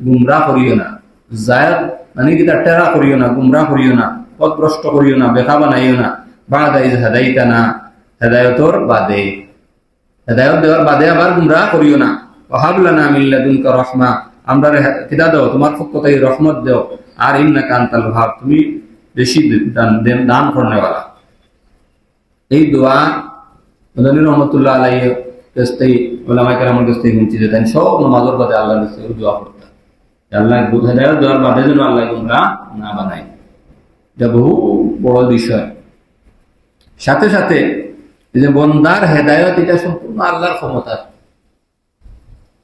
গুমরাহ করিও না, জায়দ মানে কিতা টেরা করিও না, গুমরাহ করিও না, পথভ্রষ্ট করিও না, বেকা বানাইও না, বাদা ইজ হাদাইতানা, হেদায়েতর বাদে, হেদায়েত দেওয়ার বাদে আবার গুমরাহ করিও না। ওয়াহাব লানা মিন লাদুনকা রাহমা, আমরা কিতা দাও তোমার পক্ষ থেকে রহমত দাও, আর ইন্নাকা আনতাল ওয়াহাব, তুমি বেশি দান করনেওয়ালা। এই দোয়া মদনী রহমতুল্লাহ আলাইহি কাছে উলামায়ে কেরামের কাছে শুনছি যে তাই সব নামাজের বাদে আল্লাহর কাছে দোয়া করতেন, আল্লাহ হেদায়েত দেওয়ার বাদে যেন আল্লাহ গুমরাহ না বানায়। এটা বহু বড় বিষয়। সাথে সাথে এই যে বন্দার হেদায়েত, এটা সম্পূর্ণ আল্লাহর ক্ষমতা।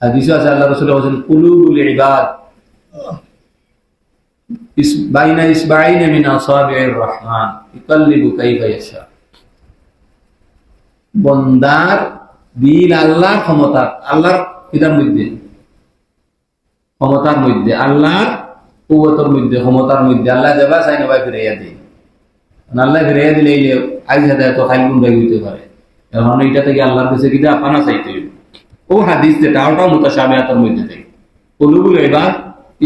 হাদিসে আছে আল্লাহ রাসূল বলেছেন কুলুবুল ইবাদ বাইনা ইসবাইনি মিন আসাবির রহমান ইকাল্লিবু কাইফা ইয়াশা। বন্দার দিল আল্লাহর ক্ষমতা, আল্লাহর কিতার মধ্যে, ক্ষমতার মধ্যে, আল্লাহর কুওয়াতের মধ্যে, ক্ষমতার মধ্যে। আল্লাহ যাবা চাই না ফিরাইয়া দেয়, আল্লাহ ফিরাইয়া দিলে আজ হেদায়েত খাইল গুণ বাই হইতে পারে। কারণ এটা থেকে আল্লাহর কাছে কিতা পানা চাইতে হইবে। ও হাদিস যেটা ওটাও মুতাশাবিহাতের মধ্যে থেকে কুলুবুল ইবাদ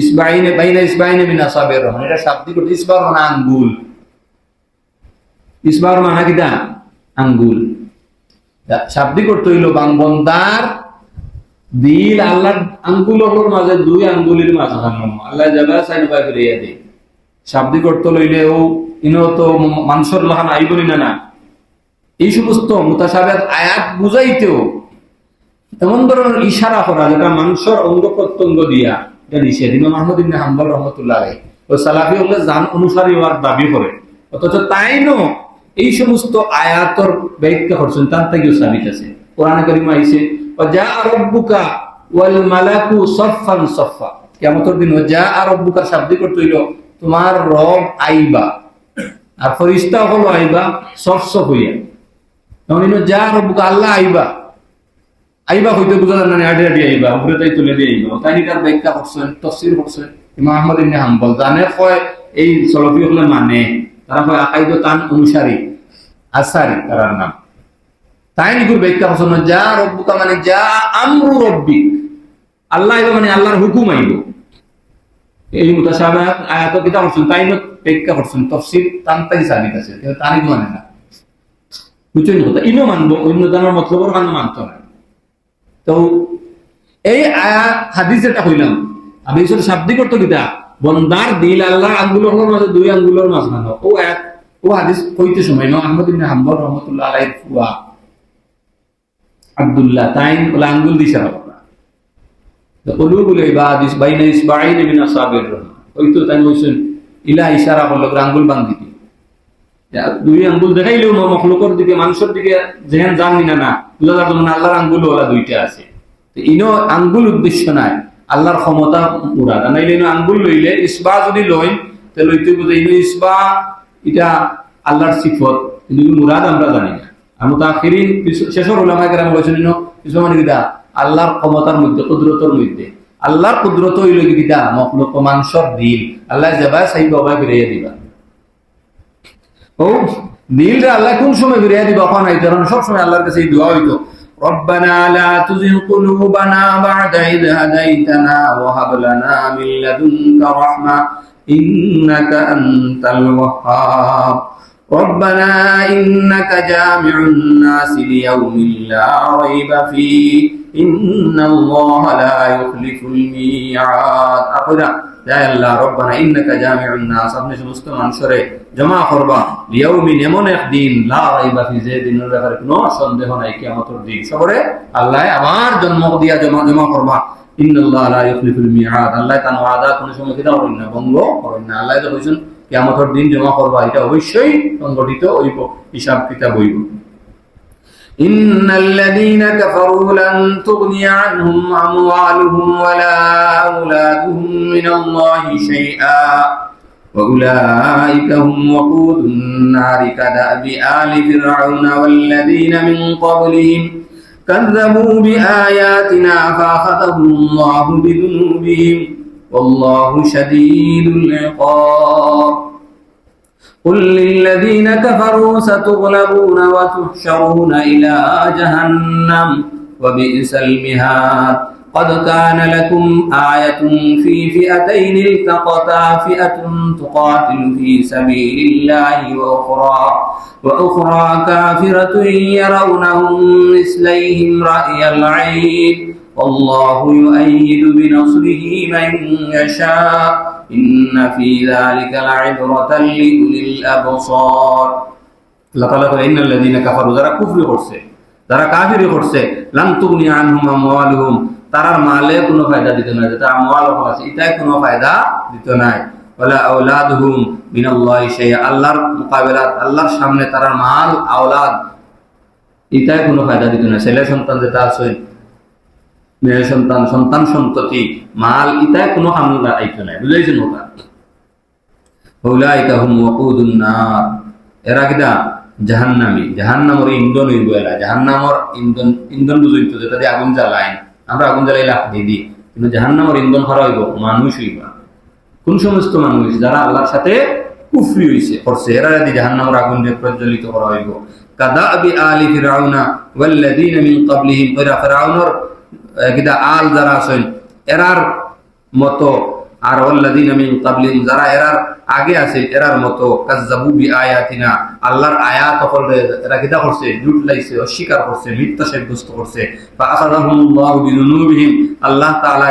ইসবাইনে বাইনা ইসবাইনে মিন আসাবির রহমান, এটা শাব্দিক অর্থ। ইসবার মানে আঙ্গুল, ইসবার মানে কিতা আঙ্গুল। শাব্দিক অর্থ হইল বন্দার দিল আল্লাহর আঙ্গুলের মাঝে, দুই আঙ্গুলের মাঝে আল্লাহ যাবা চাই না ফিরাইয়া দেয়। শাব্দিক অর্থ লইলে ও ইনো তো মানুষের লহান আইবনি না। এই সমস্ত মুতাশাবিহাত আয়াত বুঝাইতেও এমন ধরনের ইশারা করা যেটা মানুষের অঙ্গ প্রত্যঙ্গ দিয়া, এটা নিষেধ। ইমাম আহমদ ইবনে হাম্বল রাহমাতুল্লাহ আলাইহি ও সালাফি হলে জান অনুসারী হওয়ার দাবি করে, অথচ তাই নো এই সমস্ত আয়াতর ব্যাখ্যা করছেন, তার থেকেও সাবিত আছে। কোরআনে কারিমে আইছে ওয়াজা রাব্বুকা ওয়াল মালাকু সাফফান সাফফা, কিয়ামতের দিন ওয়াজা রাব্বুকা শাব্দিক অর্থ হইল তোমার রব আইবা, আর ফেরেশতা হলো আইবা সফ সফ হইয়া। তখন যা রব্বুকা আল্লাহ আইবা, আইবা হইতে বুঝা না আডি আডি আইবা, উপরে তাই তুলে দিয়ে আইবা। তাই তার ব্যাখ্যা করছেন, তাফসীর করছেন ইমাম আহমদ ইবনে হাম্বল। জানে কয় এই সলফি হলে মানে তারা কয় আকাইদ তান অনুসারী, আসারি তার নাম। তাই নিগুর ব্যাখ্যা করছেন যা রব্বুকা মানে যা আমরু রব্বিক, আল্লাহ আইবা মানে আল্লাহর হুকুম আইব। এই মুতাশাবিহাত আয়াত কিতাব করছেন, তাই ব্যাখ্যা করছেন, তাফসীর তানতাই সাবিত আছে, কিন্তু তানি মানে না। বুঝছেন কথা? ইনো মানবো, অন্য জানার মতলবের কারণে মানতো না। তো এই আয়াত হাদিস যেটা কইলাম, আমি আসলে শাব্দিক অর্থ কিতা বন্দার দিল আল্লাহ আঙ্গুলের মাঝে, দুই আঙ্গুলের মাঝখানে। ও এক ও হাদিস কইতে সময় ইমাম আহমদ ইবনে হাম্বল রাহমাতুল্লাহ আলাইহি ফুয়া আব্দুল্লাহ তাইন ওলা আঙ্গুল দিশা হবে না। তো কুলুবুল ইবাদ বাইনা ইসবাইনি মিন আসাবির রহমান, ওই তো তাই কইছেন ইলা ইশারা করলো আঙ্গুল বান্ধি দি, দুই আঙ্গুল দেখাইলেও মখলুকের দিকে, মানুষের দিকে যেহেন জানি না বুঝা যাবে না আল্লাহর আঙ্গুল ওলা দুইটা আছে। ইনো আঙ্গুল উদ্দেশ্য নাই, আল্লাহর ক্ষমতা মুরাদ। নাইলে ইনো আঙ্গুল লইলে ইসবা যদি লই তাহলে লইতে বুঝে ইনো ইসবা এটা আল্লাহর সিফত, কিন্তু মুরাদ আমরা জানি না। আর মুতাআখিরিন শেষর উলামায়ে কেরাম বলেছেন ইনো ইসবা মানে কিটা আল্লাহর ক্ষমতার মধ্যে, কুদরতের মধ্যে। আল্লাহর কুদরত হইল কিটা মখলুক মানুষের দিল, আল্লাহ যাবা চাইবা ওবা ফিরাইয়া দিবা। ও দিলটা আল্লাহ কোন সময় ফিরিয়ে দিবা কখন আইতো, কারণ সব সময় আল্লাহর কাছে এই দোয়া হইতো রব্বানা লা তুযিগ কুলুবানা বা'দা ইয হাদাইতানা ওয়া হাব লানা মিন লাদুনকা রাহমা ইন্নাকা আনতাল ওয়াহ্হাব রব্বানা ইন্নাকা জামিউন নাসি লিয়াউমিন লা রাইবা ফীহি ইন্নাল্লাহা লা ইউখলিফুল মিআদ। আখরা ইয়া আল্লাহ রব্বানা ইন্নাকা জামিউন নাস, আপনি সমস্ত মানুষরে জমা করবা লিয়াউমিন এমন এক দিন লা রাইবা ফি, যে দিনের ব্যাপারে কোনো সন্দেহ নাই, কিয়ামতের দিন। সবরে আল্লাহ আমার জন্ম দিয়া জমা করবা। ইন্নাল্লাহা লা ইউখলিফুল মিআদ, আল্লাহ তার ওয়াদা কোনো সময় কিটা করেন না, ভঙ্গ করেন না। আল্লাহ তো কইছেন কিয়ামতের দিন জমা করবা, এটা অবশ্যই সংগঠিত হইব, হিসাব কিতাব হইব। ইন্নাল্লাযীনা কাফারু লান তুগনিয়া আনহুম আমওয়ালুহুম ওয়ালা আওলাদুহুম মিনাল্লাহি শাইআ ওয়া উলাইকা হুম ওয়াকুদুন নারি কাদাবি আলি ফিরআউনা ওয়াল্লাযীনা মিন ক্বাবলিহিম কাযযাবু বিআয়াতিনা ফাআখাযাহুল্লাহু বিযুনুবিহিম ওয়াল্লাহু শাদীদুল ইকাব। قل للذين كفروا ستغلبون وتحشرون إلى جهنم وبئس المهاد قد كان لكم آية في فئتين التقتا فئة تقاتل في سبيل الله وأخرى كافرة يرونهم مثليهم رأي العين والله يؤيد بنصره من يشاء إن في ذلك لعبرة لأولي الأبصار আল্লাহ তাআলা বলেন ইন্নাল্লাযীনা কাফারু যারা কুফরি করছে যারা কাফিরি করছে লান তুগনি আনহুম আমওয়ালুহুম তারার মালে কোনো ফায়দা দিত না যেটা আমওয়াল আছে এটাই কোনো ফায়দা দিত না ওয়ালা আওলাদুহুম মিনাল্লাহি শাইআ আল্লাহর মুকাবিলাত আল্লাহর সামনে তারার মাল আওলাদ এটাই কোনো ফায়দা দিত না ছেলে সন্তান যেটা আছে মেয়ে সন্তান সন্তান সন্ততি মাল এটাই কোনো হামলা আইতো না বুঝাইছেন ওটা উলাইকা হুম ওয়াকুদুন নার এরা কিটা জাহান্নামী জাহান্নামের ইন্ধন হইব এরা জাহান্নামের ইন্ধন বুঝইতো যেটা দিয়ে আগুন জ্বালায় আমরা আগুন জ্বালাই লাখ দিই কিন্তু জাহান্নামের ইন্ধন করা হইব মানুষ হইবা কোন সমস্ত মানুষ যারা আল্লাহর সাথে কুফরি হইছে করছে এরা যদি জাহান্নামের আগুন দিয়ে প্রজ্বলিত করা হইব কাদাবি আলি ফিরাউনা ওয়াল্লাযীনা মিন ক্বাবলিহিম ফিরাউনের কিটা আল যারা আছেন এরার মতো আর ওয়াল্লাযীনা মিন ক্বাবলিহিম যারা এরার আগে আছে এরার মতো কাযযাবু বিআয়াতিনা আল্লাহর আয়াত হলে এরা কিটা করছে ঝুট লাইছে অস্বীকার করছে মিথ্যা সাব্যস্ত করছে ফাআখাযাহুমুল্লাহু বিযুনুবিহিম আল্লাহ তাআলা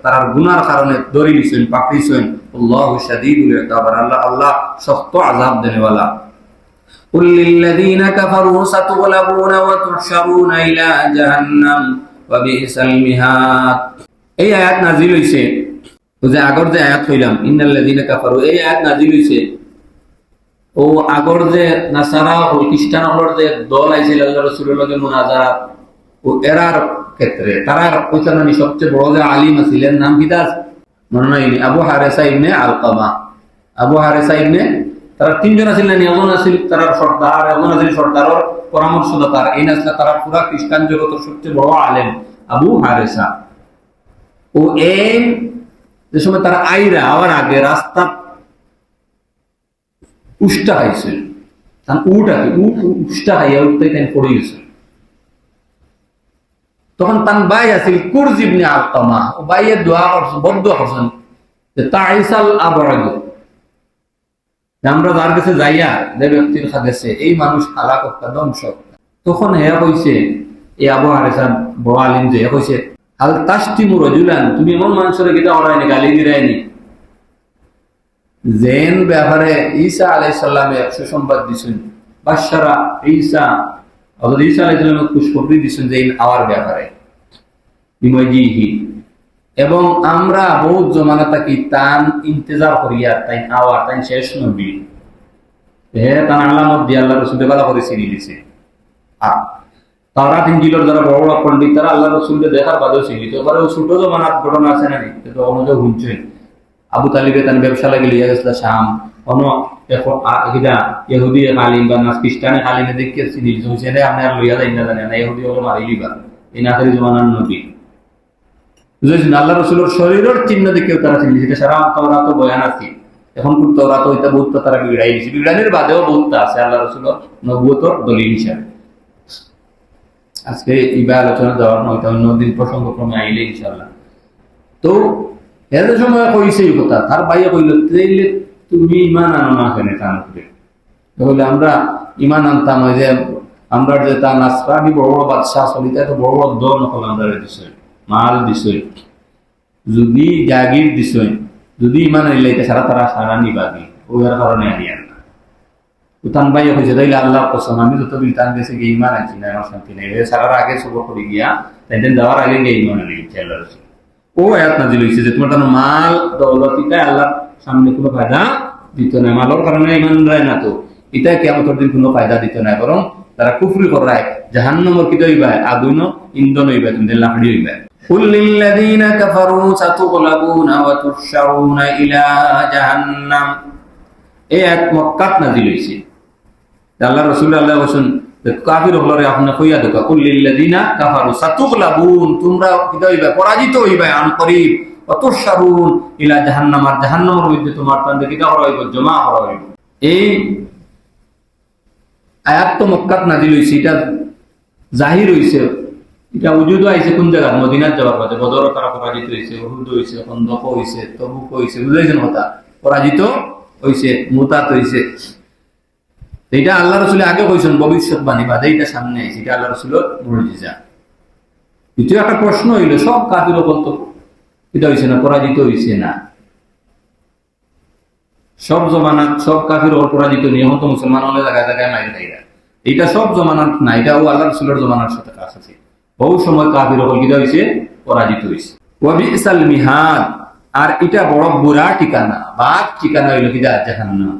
তারার গুনার কারণে ধরে নিছেন পাকড়িছেন আল্লাহু শাদীদুল ইকাব আল্লাহ শক্ত আযাব দেনেওয়ালা কুল লিল্লাযীনা কাফারু সাতুগলাবুনা ওয়া তুহশারুনা ইলা জাহান্নাম ওয়া বিসাল মিহাদ এই আয়াত নাযিল হইছে যে আগর যে আয়াত হইলাম ইন্নাল্লাযীনা কাফারু এই আয়াত নাযিল হইছে ও আগর যে নাসারা ও খ্রিস্টান হলর যে দল আইছিল আল্লাহর রাসূলের লগে মুনাজারাত ও এরার ক্ষেত্রে তারা ওইখানে সবচেয়ে বড় যে আলিম ছিলেন নাম কি তার মনে নাই আবু হারেসা ইবনে আলকামা আবু হারেসা ইবনে তারা তিনজন ছিলেন একজন ছিল তার সর্দার একজন ছিল সর্দারের পরামর্শদাতার এই নাসলা তারা পুরা খ্রিস্টান জগতের সবচেয়ে বড় আলেম আবু হারেসা ও এই যে সময় তারা আইরা আওয়ার আগে রাস্তা উষ্টা খাইছিল উট আর উষ্টা খাইয়া উঠতে তাই পড়ে গেছে তখন তার ভাই আছিল কুরজ ইবনে আলকামা ও ভাইয়ের দোয়া করছেন বদদোয়া করছেন যে তাইসাল আবরাগ আমরা যার কাছে যাইয়া যে ব্যক্তির কাছে এই মানুষ হালাক হত্যা ধ্বংস তখন হেয়া কইছে এই আবু হারেসা বড় আলিম যে কইছে আল তাসতিমু রাজুলান তুমি এমন মানুষের কিটা হরায়নি গালি দিরায়নি জেন ব্যাপারে ঈসা আলাইহিস সালামের সুসংবাদ দিছেন বাশারা ঈসা হযরত ঈসা আলাইহিস সালামের খুশখবরি দিছেন যে আওয়ার ব্যাপারে বিমজিহি এবং আমরা বহুত জমানা থাকি তান ইন্তজার করিয়া তাই আওয়ার তাই শেষ নবী হে তান আলামত দিয়ে আল্লাহর রাসূল বলা করে চিনি দিছে তাওরাত ইনজিলের যারা বড় বড় পণ্ডিত তারা আল্লাহর রাসূলকে দেখার বাদেও চিনিত এবারে ছোট জমানার ঘটনা আছে না তো অনুযায়ী শুনছেন আবু তালিবে তার ব্যবসা লাগে লিয়া গেছিল শাম অন্য ইহুদি আলিম বা খ্রিস্টানে আলিমে দেখে চিনি হয়েছে রে আপনি আর লইয়া যাই না জানেন না ইহুদি হলো মারিলি বা এই নাকারি জমানার নবী বুঝেছেন আল্লাহ রাসূলের শরীরের চিহ্ন দেখেও তারা চিনি যেটা সারা তাওরাত বয়ান আছে এখন কিন্তু তাওরাত ওইটা বহুত তারা বিড়াই দিছে বিড়ানের বাদেও বহুত আছে আল্লাহ রাসূলের নবুয়তর দলিল হিসাবে আজকে ইবা আলোচনা দেওয়ার নয় অন্যদিন প্রসঙ্গ ক্রমে আইলে ইনশাআল্লাহ তো এর সময় কইছে এই কথা তার ভাইয়া কইল তাইলে তুমি ঈমান আনো না কেন তার উপরে তাহলে আমরা ঈমান আনতাম ওই যে আমরা যে তা নাসরানি বড় বড় বাদশা চলিতে তো বড় বড় দল নকল আমরা দিছে মাল দিছে যদি জাগির দিছে যদি ঈমান আইলে এটা সারা নিবাগি ওর কারণে আনিয়া উতান ভাইয়া কইছে তাইলে আল্লাহর কসম আমি যত বিলতান দেশে গিয়ে ঈমান আনছি না আমার শান্তি নেই সারার আগে সব করে গিয়া তাইদের যাওয়ার আগে গিয়ে ঈমান আনছি আল্লাহর রাসূল ও আয়াত নাযিল হইছে যে তোমার তার মাল দৌলতিটা আল্লাহর সামনে কোনো ফায়দা দিত না মালের কারণে ঈমান রায় না তো এটা কিয়ামতের দিন কোনো ফায়দা দিত না বরং তারা কুফরি করায় জাহান্নামের কি হইবা আগুন ইন্ধন হইবা তুমি লাকড়ি হইবা কুল লিল্লাযীনা কাফারু সাতুগলাবুনা ওয়া তুহশারুনা ইলা জাহান্নাম এই আয়াত মক্কাত নাযিল হইছে আল্লাহর রাসূল আল্লাহ বলেন কাফির হলরে আপনি কইয়া দেখা কুল লিল্লাযীনা কাফারু সাতুগলাবুন তোমরা কি হইবা পরাজিত হইবা আন করিব ওয়া তুহশারুন ইলা জাহান্নাম আর জাহান্নামের মধ্যে তোমার তান্ডে কিটা করা হইব জমা করা হইব এই আয়াত তো মক্কাত নাযিল হইছে এটা জাহির হইছে এটা উজুদ আইছে কোন জায়গা? মদিনার যাওয়ার পথে। বদর তারা পরাজিত হয়েছে, উহুদ হয়েছে, খন্দক হয়েছে, তবুক হয়েছে, বুঝাইছেন কথা? পরাজিত হয়েছে, মুতাত হয়েছে। এটা আল্লাহ রসুল আগে কইছেন ভবিষ্যৎবাণী, বাদে এটা সামনে আইছে, এটা আল্লাহ রসুলের মুজিজা। দ্বিতীয় একটা প্রশ্ন হইল, সব কাফির বলতো এটা হয়েছে না, পরাজিত হয়েছে না? সব জমানাত সব কাফির পরাজিত নিয়ে এখন তো মুসলমান হলে জায়গায় জায়গায় মাইর খাইরা। এটা সব জমানাত না, এটাও আল্লাহ রসুলের জমানার সাথে কাজ আছে। বহু সময় কাফির কিটা হয়েছে, পরাজিত হয়েছে। ওয়াবিসাল মিহাদ, আর এটা বড় বুড়া ঠিকানা, বাদ ঠিকানা হইল কিটা? জাহান্নাম।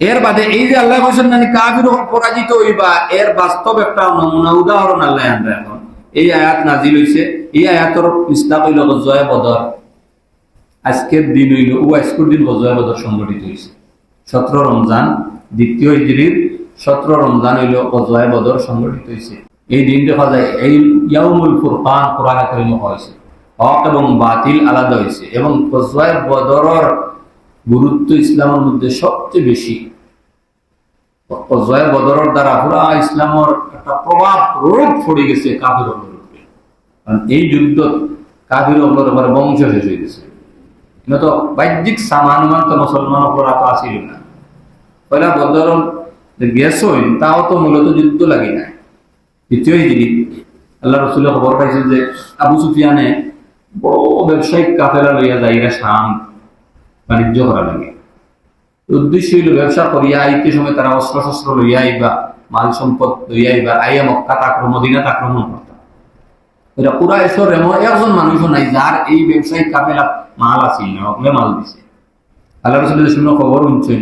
এর বাদে এই যে আল্লাহ বলছেন না কাফির পরাজিত হইবা, এর বাস্তব একটা নমুনা উদাহরণ আল্লাহ আমরা এখন এই আয়াত নাজিল হইছে। এই আয়াতের ইসলাম হইল গজওয়ায়ে বদর। আজকের দিন হইল আজকের দিন গজওয়ায়ে বদর সংগঠিত হয়েছে 17 রমজান, দ্বিতীয় হিজরির 17 রমজান হইল গজওয়ায়ে বদর সংগঠিত হয়েছে। এই দিন দেখা যায় এই ইয়াউমুল ফুরকান কোরআনে কারিমে হয়েছে, হক এবং বাতিল আলাদা হয়েছে। এবং গজওয়ায়ে বদরের গুরুত্ব ইসলামের মধ্যে সবচেয়ে বেশি। গজওয়ায়ে বদরের দ্বারা পুরা ইসলামের একটা প্রভাব রোধ পড়ে গেছে কাফির উপরে। কারণ এই যুদ্ধ কাফির উপরে বংশ শেষ হয়ে গেছে। কিন্তু তো বাহ্যিক সামানুমান তো মুসলমান উপর তো আসিল না। পয়লা বদর গেছ তাও তো মূলত যুদ্ধ লাগে না। দ্বিতীয় হিজরি আল্লাহ রসুলের খবর পাইছে যে আবু সুফিয়ানে বড় ব্যবসায়িক কাফেলা লইয়া যাইরা শাম বাণিজ্য করা লাগে। উদ্দেশ্য হইল ব্যবসা করিয়া আইতে সময় তারা অস্ত্র শস্ত্র লইয়া আইবা, মাল সম্পদ লইয়া আইবা, আইয়া মক্কাত আক্রমণ, মদিনাত আক্রমণ করতাম। এটা পুরা এসর এমন একজন মানুষও নাই যার এই ব্যবসায়িক কাফেলা মাল আসিল না, ওগুলো মাল দিছে। আল্লাহ রসুলের শুনে খবর শুনছেন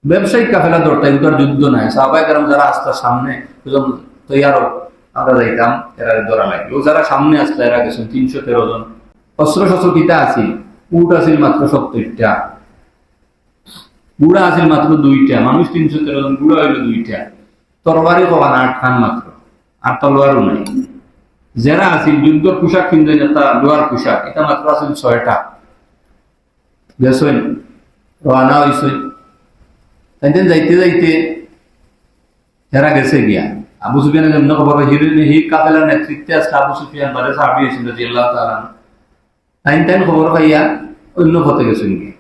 ব্যবসায়িক কাফেলা দরটাই, উদার যুদ্ধ নাই। সাহাবায়ে কেরাম যারা আসতো সামনে তৈয়ারও আমরা যাইতাম, এরা ধরা লাগলো। যারা সামনে আসতো এরা গেছেন 313 জন। অস্ত্র শস্ত্র কিতা আসিল, উট আসিল মাত্র 70টা, বুড়া আসিল মাত্র 2টা, মানুষ 313 জন, বুড়া হইল 2টা, তরবারি কবান 8 খান মাত্র, আর তলোয়ারও নাই। যারা আসিল যুদ্ধ পোশাক কিনতে যেতা লোহার পোশাক, এটা মাত্র আসিল 6টা। গেছেন রওনা হইছেন, তাইতেন যাইতে যাইতে যারা গেছে গিয়া আবু সুফিয়ানের জন্য খবর হি কাফেলার নেতৃত্বে আজকে আবু সুফিয়ান বারে সাহাবী হয়েছিল রাদিয়াল্লাহু তাআলা। তাইন খবর পাইয়া অন্য পথে গেছেন গিয়া,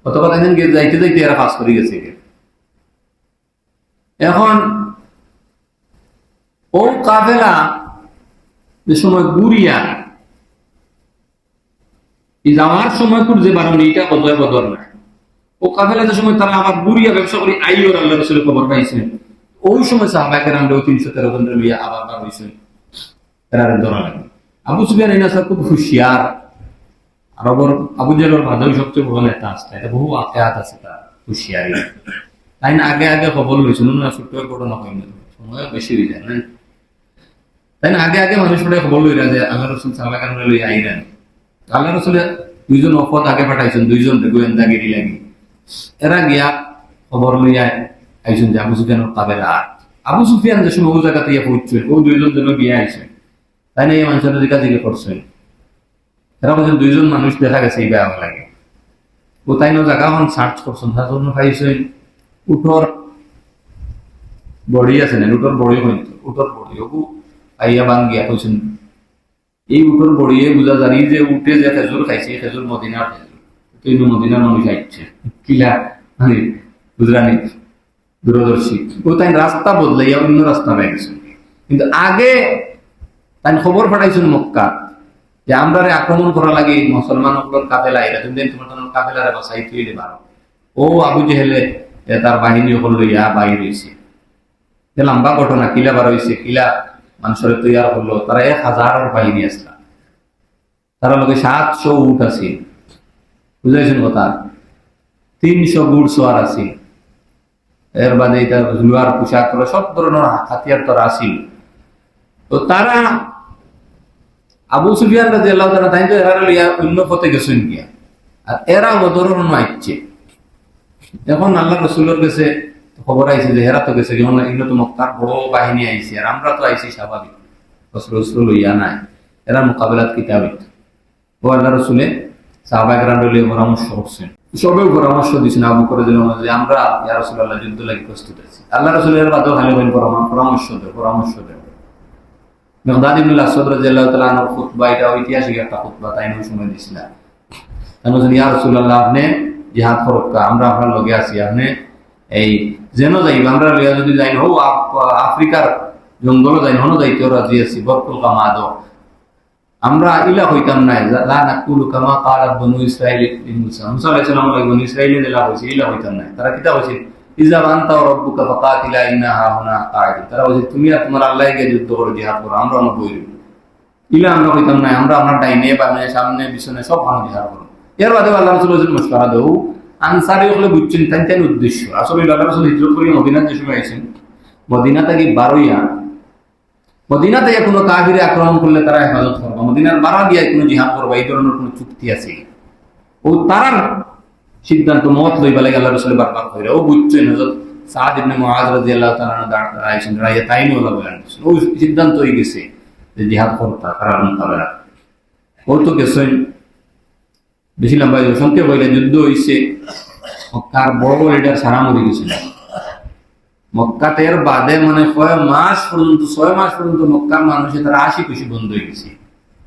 অথবা তাইতেন যাইতে যাইতে এরা পাস করে গেছে গিয়া। এখন ও কাফেলা যে সময় গুরিয়া এই যাওয়ার সময় কোন যে বারণ এইটা গজওয়ায়ে বদর না, ও কাফেলা যে সময় তারা আবার গুরিয়া ব্যবসা করে আইয়র আল্লাহ রাসূলের খবর পাইছেন, ওই সময় সাহাবায়ে কেরাম 313 জন লইয়া আবার বার হইছেন, এরা ধরা লাগে। আবু সুফিয়ান এই নাসা খুব হুঁশিয়ার, আরবর আবু জাহলের বাদল সবচেয়ে বড় নেতা আছে, এটা বহু আকিয়াত আছে তার হুঁশিয়ারি। তাই না আগে আগে খবর লইছেন না, ছোট্ট ঘটনা হয় না, সময় বেশি হয়ে যায় না। তাই না আগে আগে মানুষ খবর লইরা যে আল্লাহ রাসূল সাহাবায়ে কেরাম লইয়া আইলেন। আল্লাহ রাসূলের 2 জন ওফত আগে পাঠাইছেন, 2 জন গোয়েন্দাগিরি লাগি। এরা গিয়া খবর লইয়া আইছেন যে আবু সুফিয়ানের কাফেলা। আবু সুফিয়ান যে সময় ও জায়গাতে ইয়া পৌঁছছেন, ও 2 জন যেন গিয়া আইছেন। তাই না এই মানুষের জিজ্ঞাসা করছেন, এরা বলছেন 2 জন মানুষ দেখা গেছে এই বেয়া লাগে। ও তাই না জায়গা এখন সার্চ করছেন, তার জন্য পাইছেন উঠোর বড়ি আছে না, উঠোর বড়ি হইতো, উঠোর বড়ি ওগু আইয়া বান গিয়া কইছেন এই উঠোর বড়িয়ে বুঝা জানি যে উঠে যে খেজুর খাইছে, খেজুর মদিনার খেজুর, তুই মদিনার মানুষ আইছে কিলা মানে বুঝরানি দূরদর্শী। ও তাই রাস্তা বদলাইয়া অন্য রাস্তা পেয়ে গেছেন। কিন্তু আগে তাই খবর পাঠাইছেন মক্কা যে আমরা আক্রমণ করা লাগে মুসলমান কাফেলা, এরা তুমি তোমার কাফেলারে বাসাই তুইলে পারো। ও আবু জেহেলে তার বাহিনী ওপর লইয়া বাইর হয়েছে, লম্বা ঘটনা, কিলা বার হয়েছে, কিলা মানুষের তৈয়ার হলো। তারা 1000 বাহিনী আসলা, তারা লোকে 700 উট আছে, বুঝাইছেন কথা, 300 গুড় সোয়ার আছে, এর বাদে এটা লোহার পোশাক সব ধরনের হাতিয়ার তারা আসিল। তো তারা আবু সুফিয়ান রাদিয়াল্লাহু তাআলা তাই তো এরা লইয়া অন্য পথে গেছেন গিয়া, আর এরা বদরের মাইছে। এখন আল্লাহ রাসূলের কাছে খবর আইছে যে এরা তো গেছে, যখন এগুলো তো মক্কার বড় বাহিনী আইছে, আর আমরা তো আইছি স্বাভাবিক অস্ত্র লইয়া নাই, এরা মোকাবিলাত কিতাবে। ও আল্লাহ রাসূলে সাহাবায়ে কেরাম লইয়া পরামর্শ করছেন, সবে পরামর্শ দিয়েছেন আবু করে দিলেন যে আমরা ইয়া রাসূলুল্লাহ যুদ্ধ লাগি প্রস্তুত আছি। আল্লাহ রাসূলের বাদেও খালি বলেন পরামর্শ দেব। মিকদাদ ইবনুল আসওয়াদ রাদিয়াল্লাহু তাআলা আনহু খুতবা, এটা ঐতিহাসিক একটা খুতবা, তাই নয় সময় দিছিলেন। তাই বলছেন, ইয়া রাসূলুল্লাহ, আপনি জিহাদ করক্কা, আমরা আপনার লগে আছি, আপনি এই যেন যাইব, আমরা লিয়া যদি যাই হো আফ্রিকার জঙ্গল যাই হনো যাইতে রাজি আছি, বরকুল কামাদ আমরা ইলা হইতাম নাই, লা নাকুলু কামা ক্বালাত বনু ইসরাঈল লিমূসা, মুসা আলাইহিস সালাম লাগে বনু ইসরাঈল ইলা হইছে, ইলা হইতাম নাই। তারা কিতা কইছে, ইযা আনতা ওয়া রাব্বুকা ফাকাতিলা ইন্না হাহুনা কাঈদুন, তারা বলছে তুমি আর তোমার আল্লাহকে গিয়ে যুদ্ধ করে জিহাদ করো, আমরা অন্য বইরি ইলা আমরা হইতাম নাই, আমরা আপনার ডাইনে বামে সামনে পিছনে সব ভালো জিহাদ করো। এর বাদে আল্লাহ রাসূল মশওয়ারা দেও, আনসারী হলে বুঝছেন তাই উদ্দেশ্য। আসলে আল্লাহ রাসূল হিজরত করে মদিনাতে যে সময় আইছেন, মদিনা থেকে বারোইয়া, মদিনা থেকে কোনো কাফিরে আক্রমণ করলে তারা হেফাজত করবে, মদিনার বারা দিয়ে কোনো জিহাদ করবে, এই ধরনের কোনো চুক্তি আছে ও তারার সিদ্ধান্ত মত লইবা লাগে আল্লাহ রাসূল বারবার কইরা ও বুঝছেন। হযরত সাদ ইবনে মুআয রাদিয়াল্লাহু তাআলা দাঁড়া আইছেন, রাইয়া তাইনি ওলা বলেন ও সিদ্ধান্ত হয়ে গেছে যে জিহাদ করতা কারণ তারা ও তো গেছেন। বেশি লম্বা সংক্ষেপ হইলে যুদ্ধ হইছে, মক্কার বড় বড় লিডার সারা মরে গেছিল। মক্কাতে এর বাদে মানে 6 মাস পর্যন্ত মক্কার মানুষের তারা হাসি খুশি বন্ধ হয়ে গেছে,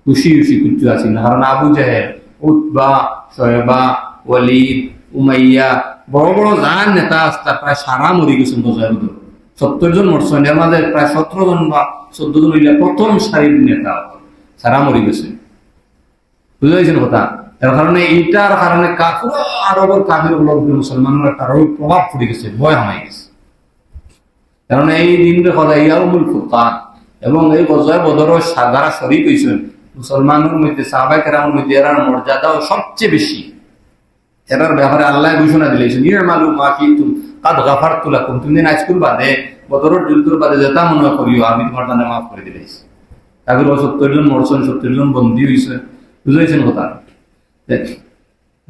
খুশি কিচ্ছু আছে না। কারণ আবু জাহেল, উতবা, শয়বা, ওয়ালিদ, উমাইয়া, বড় বড় যার নেতা আসতা প্রায় সারা মরে গেছেন। 70 জন মরছেন, এর মাঝে প্রায় 17 জন বা 14 জন হইলে প্রথম সারির নেতা সারা মরে গেছে। বুঝতে পারছেন কথা? এর কারণে এইটার কারণে পুরো আরবের কাফির মুসলমানের একটা প্রভাব পড়ে গেছে, ভয় হয়ে গেছে। কারণ এই দিনটা কথা ইয়াউমুল ফুরকান, এবং এই গজওয়ায়ে বদরের যারা শরীক হইছেন মুসলমানের মধ্যে, সাহাবায়ে কেরামের মধ্যে এর মর্যাদাও সবচেয়ে বেশি। এটার ব্যাপারে আল্লাহ ঘোষণা দিলেছেন, ইমালু মা শিতুম কাদ গাফারতু লাকুম, তুমি আজকুল বাদে বদরের যুদ্ধের বাদে যেটা মনে করিও আমি তোমার জন্য মাফ করে দিলেছি। কাফির 70 জন মরছেন, 70 জন বন্দী হইছে। বুঝাইছেন কথা?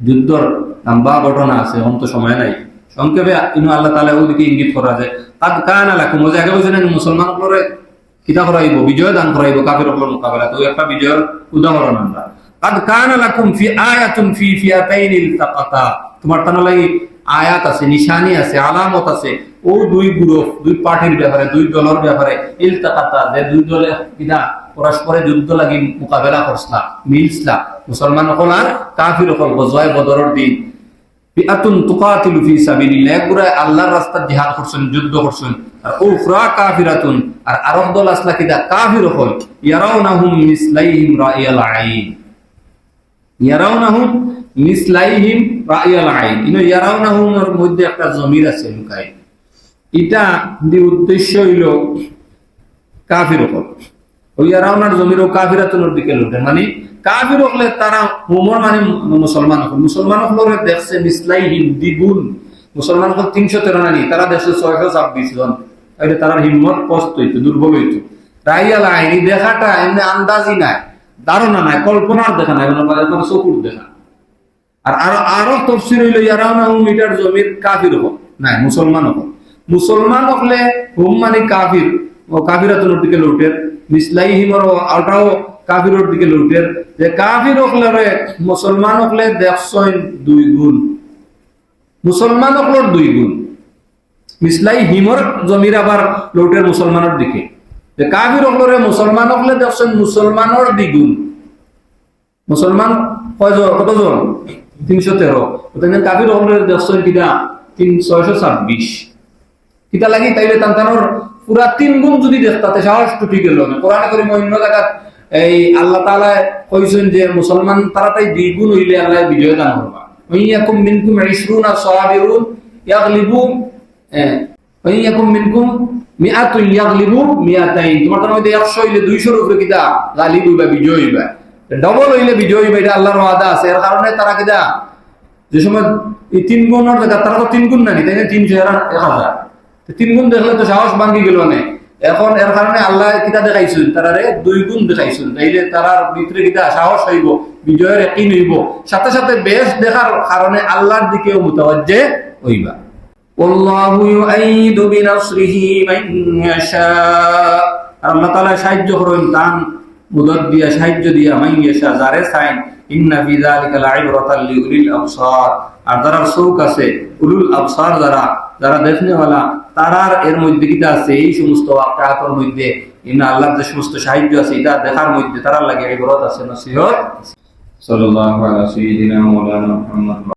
যুদ্ধর লম্বা ঘটনা আছে, অন্ত সময় নাই। সংক্ষেপে আল্লাহ তাআলা ওদিকে ইঙ্গিত করা যায়, কাদ কানা লাকুম, ওই আগে বলছেন মুসলমানগুলোরে কিতা করাইব, বিজয় দান করাইব কাফিরদের মোকাবেলা। তো একটা বিজয়ের উদাহরণ আমরা, কাদ কানা লাকুম ফি আয়াতুন ফি ফিয়াতাইন ইলতাকাতা, তোমার তানা লাগি আয়াত আছে, নিশানি আছে, আলামত আছে ও দুই গ্রুপ, দুই পার্টির ব্যাপারে, দুই দলের ব্যাপারে, ইলতাকাতা, যে দুই দলে কিনা পরস্পরে যুদ্ধ লাগি মোকাবেলা করছলা, মিলছলা, মুসলমান হল আর কাফির হল গজওয়ায়ে বদরের দিন। ফিআতুন তুকাতিলু ফি সাবিলিল্লাহ, একগুরা আল্লাহর রাস্তায় জিহাদ করছেন, যুদ্ধ করছেন। আর উখরা কাফিরাতুন, আর আরব দল আসলা কিদা কাফির হল, ইয়ারাউনাহুম মিসলাইহিম রাইয়াল আইন, ইয়ারাউনাহুম মিসলাইহিম রাইয়াল আইন। ইয়ারাউনাহুম এর মধ্যে একটা জমির আছে লুকাই, এটা দি উদ্দেশ্য হইল কাফির হল। ওই ইয়ারাউনার জমিরও কাফিরাতুনের দিকে লুটে, মানে কাফির হলে তারা হোমর মানে মুসলমান হল, মুসলমান হলে দেখছে মিসলাইহিম দ্বিগুণ, মুসলমান হল 313 নানি, তারা দেখছে 626 জন। তাহলে তারা হিম্মত কষ্ট হইতো, দুর্বল হইতো। রাইয়াল আইনি দেখাটা এমনি আন্দাজি নাই, ধারণা নাই, কল্পনার দেখা নাই, কোনো চকুর দেখা। আর আরো তফসির হইল ইয়ারাউনাহুম মিটার জমির কাফির হল নাই মুসলমান হল। মুসলমান হলে হুম মানে কাফির ও কাফিরাতুনের দিকে লুটের, মিসলাইহিমর আলটাও কাফিরের দিকে লুটের, যে কাফির হলে মুসলমান হলে দেখছেন 2 গুণ, মুসলমান হলের 2 গুণ। মিসলাইহিমর জমির আবার লুটের মুসলমানের দিকে, যে কাফির হলে মুসলমান হলে দেখছেন মুসলমানের 2 গুণ। মুসলমান কতজন? 313। কাফির হলে দেখছেন কিনা 626। কিতা লাগি তাইলে তান্তানোর পুরা 3 গুণ যদি দেখতে সাহস টুটি গেল না। কোরআনে করিম অন্য জায়গা এই আল্লাহ তাআলা কইছেন যে মুসলমান তারাতাই 2 গুণ হইলে আল্লাহ বিজয় দান করবা। ওয়াইয়াকুম মিনকুম 20 সাবিরুন ইয়াগলিবু, ওয়াইয়াকুম মিনকুম মিআতুন ইয়াগলিবু মিআতাইন, তোমার মধ্যে 100 হইলে 200 এর উপরে কিতা গালিব হইবা, বিজয় হইবা। ডবল হইলে বিজয় হইবা, এটা আল্লাহর ওয়াদা আছে। এর কারণে তারা কিতা যে সময় এই 3 গুণের জায়গা তারা তো 3 গুণ নানি, তাই না? 300 আর 1000, 3 গুণ দেখলে তো সাহস ভাঙ্গি গেল না। এখন এর কারণে আল্লাহ কিতা দেখাইছেন, তারারে 2 গুণ দেখাইছেন, তাইলে তারার ভিতরে কিতা সাহস হইব, বিজয়ের ইয়াকিন হইব। সাথে সাথে বেশ দেখার কারণে আল্লাহর দিকেও মুতাওয়াজ্জে হইবা। আল্লাহু ইউআইদু বিনাসরিহি মান ইয়াশা, আল্লাহ তাআলা সাহায্য করেন তান মদদ দিয়া, সাহায্য দিয়া, মান ইয়াশা যারে চান। ইন্না ফি যালিকা লাইবরাতাল লিউলিল আবসার, আর যারা চোখ আছে, উলুল আবসার যারা দেখনেওয়ালা, তারার এর মধ্যে কিতা আছে, এই সমস্ত ওয়াকিয়াতের মধ্যে ইন্না আল্লাহর যে সমস্ত সাহায্য আছে এটা দেখার মধ্যে তারা লাগে ইবরত আছে, নসিহত। সাল্লাল্লাহু আলা সাইয়্যিদিনা মাওলানা মুহাম্মদ।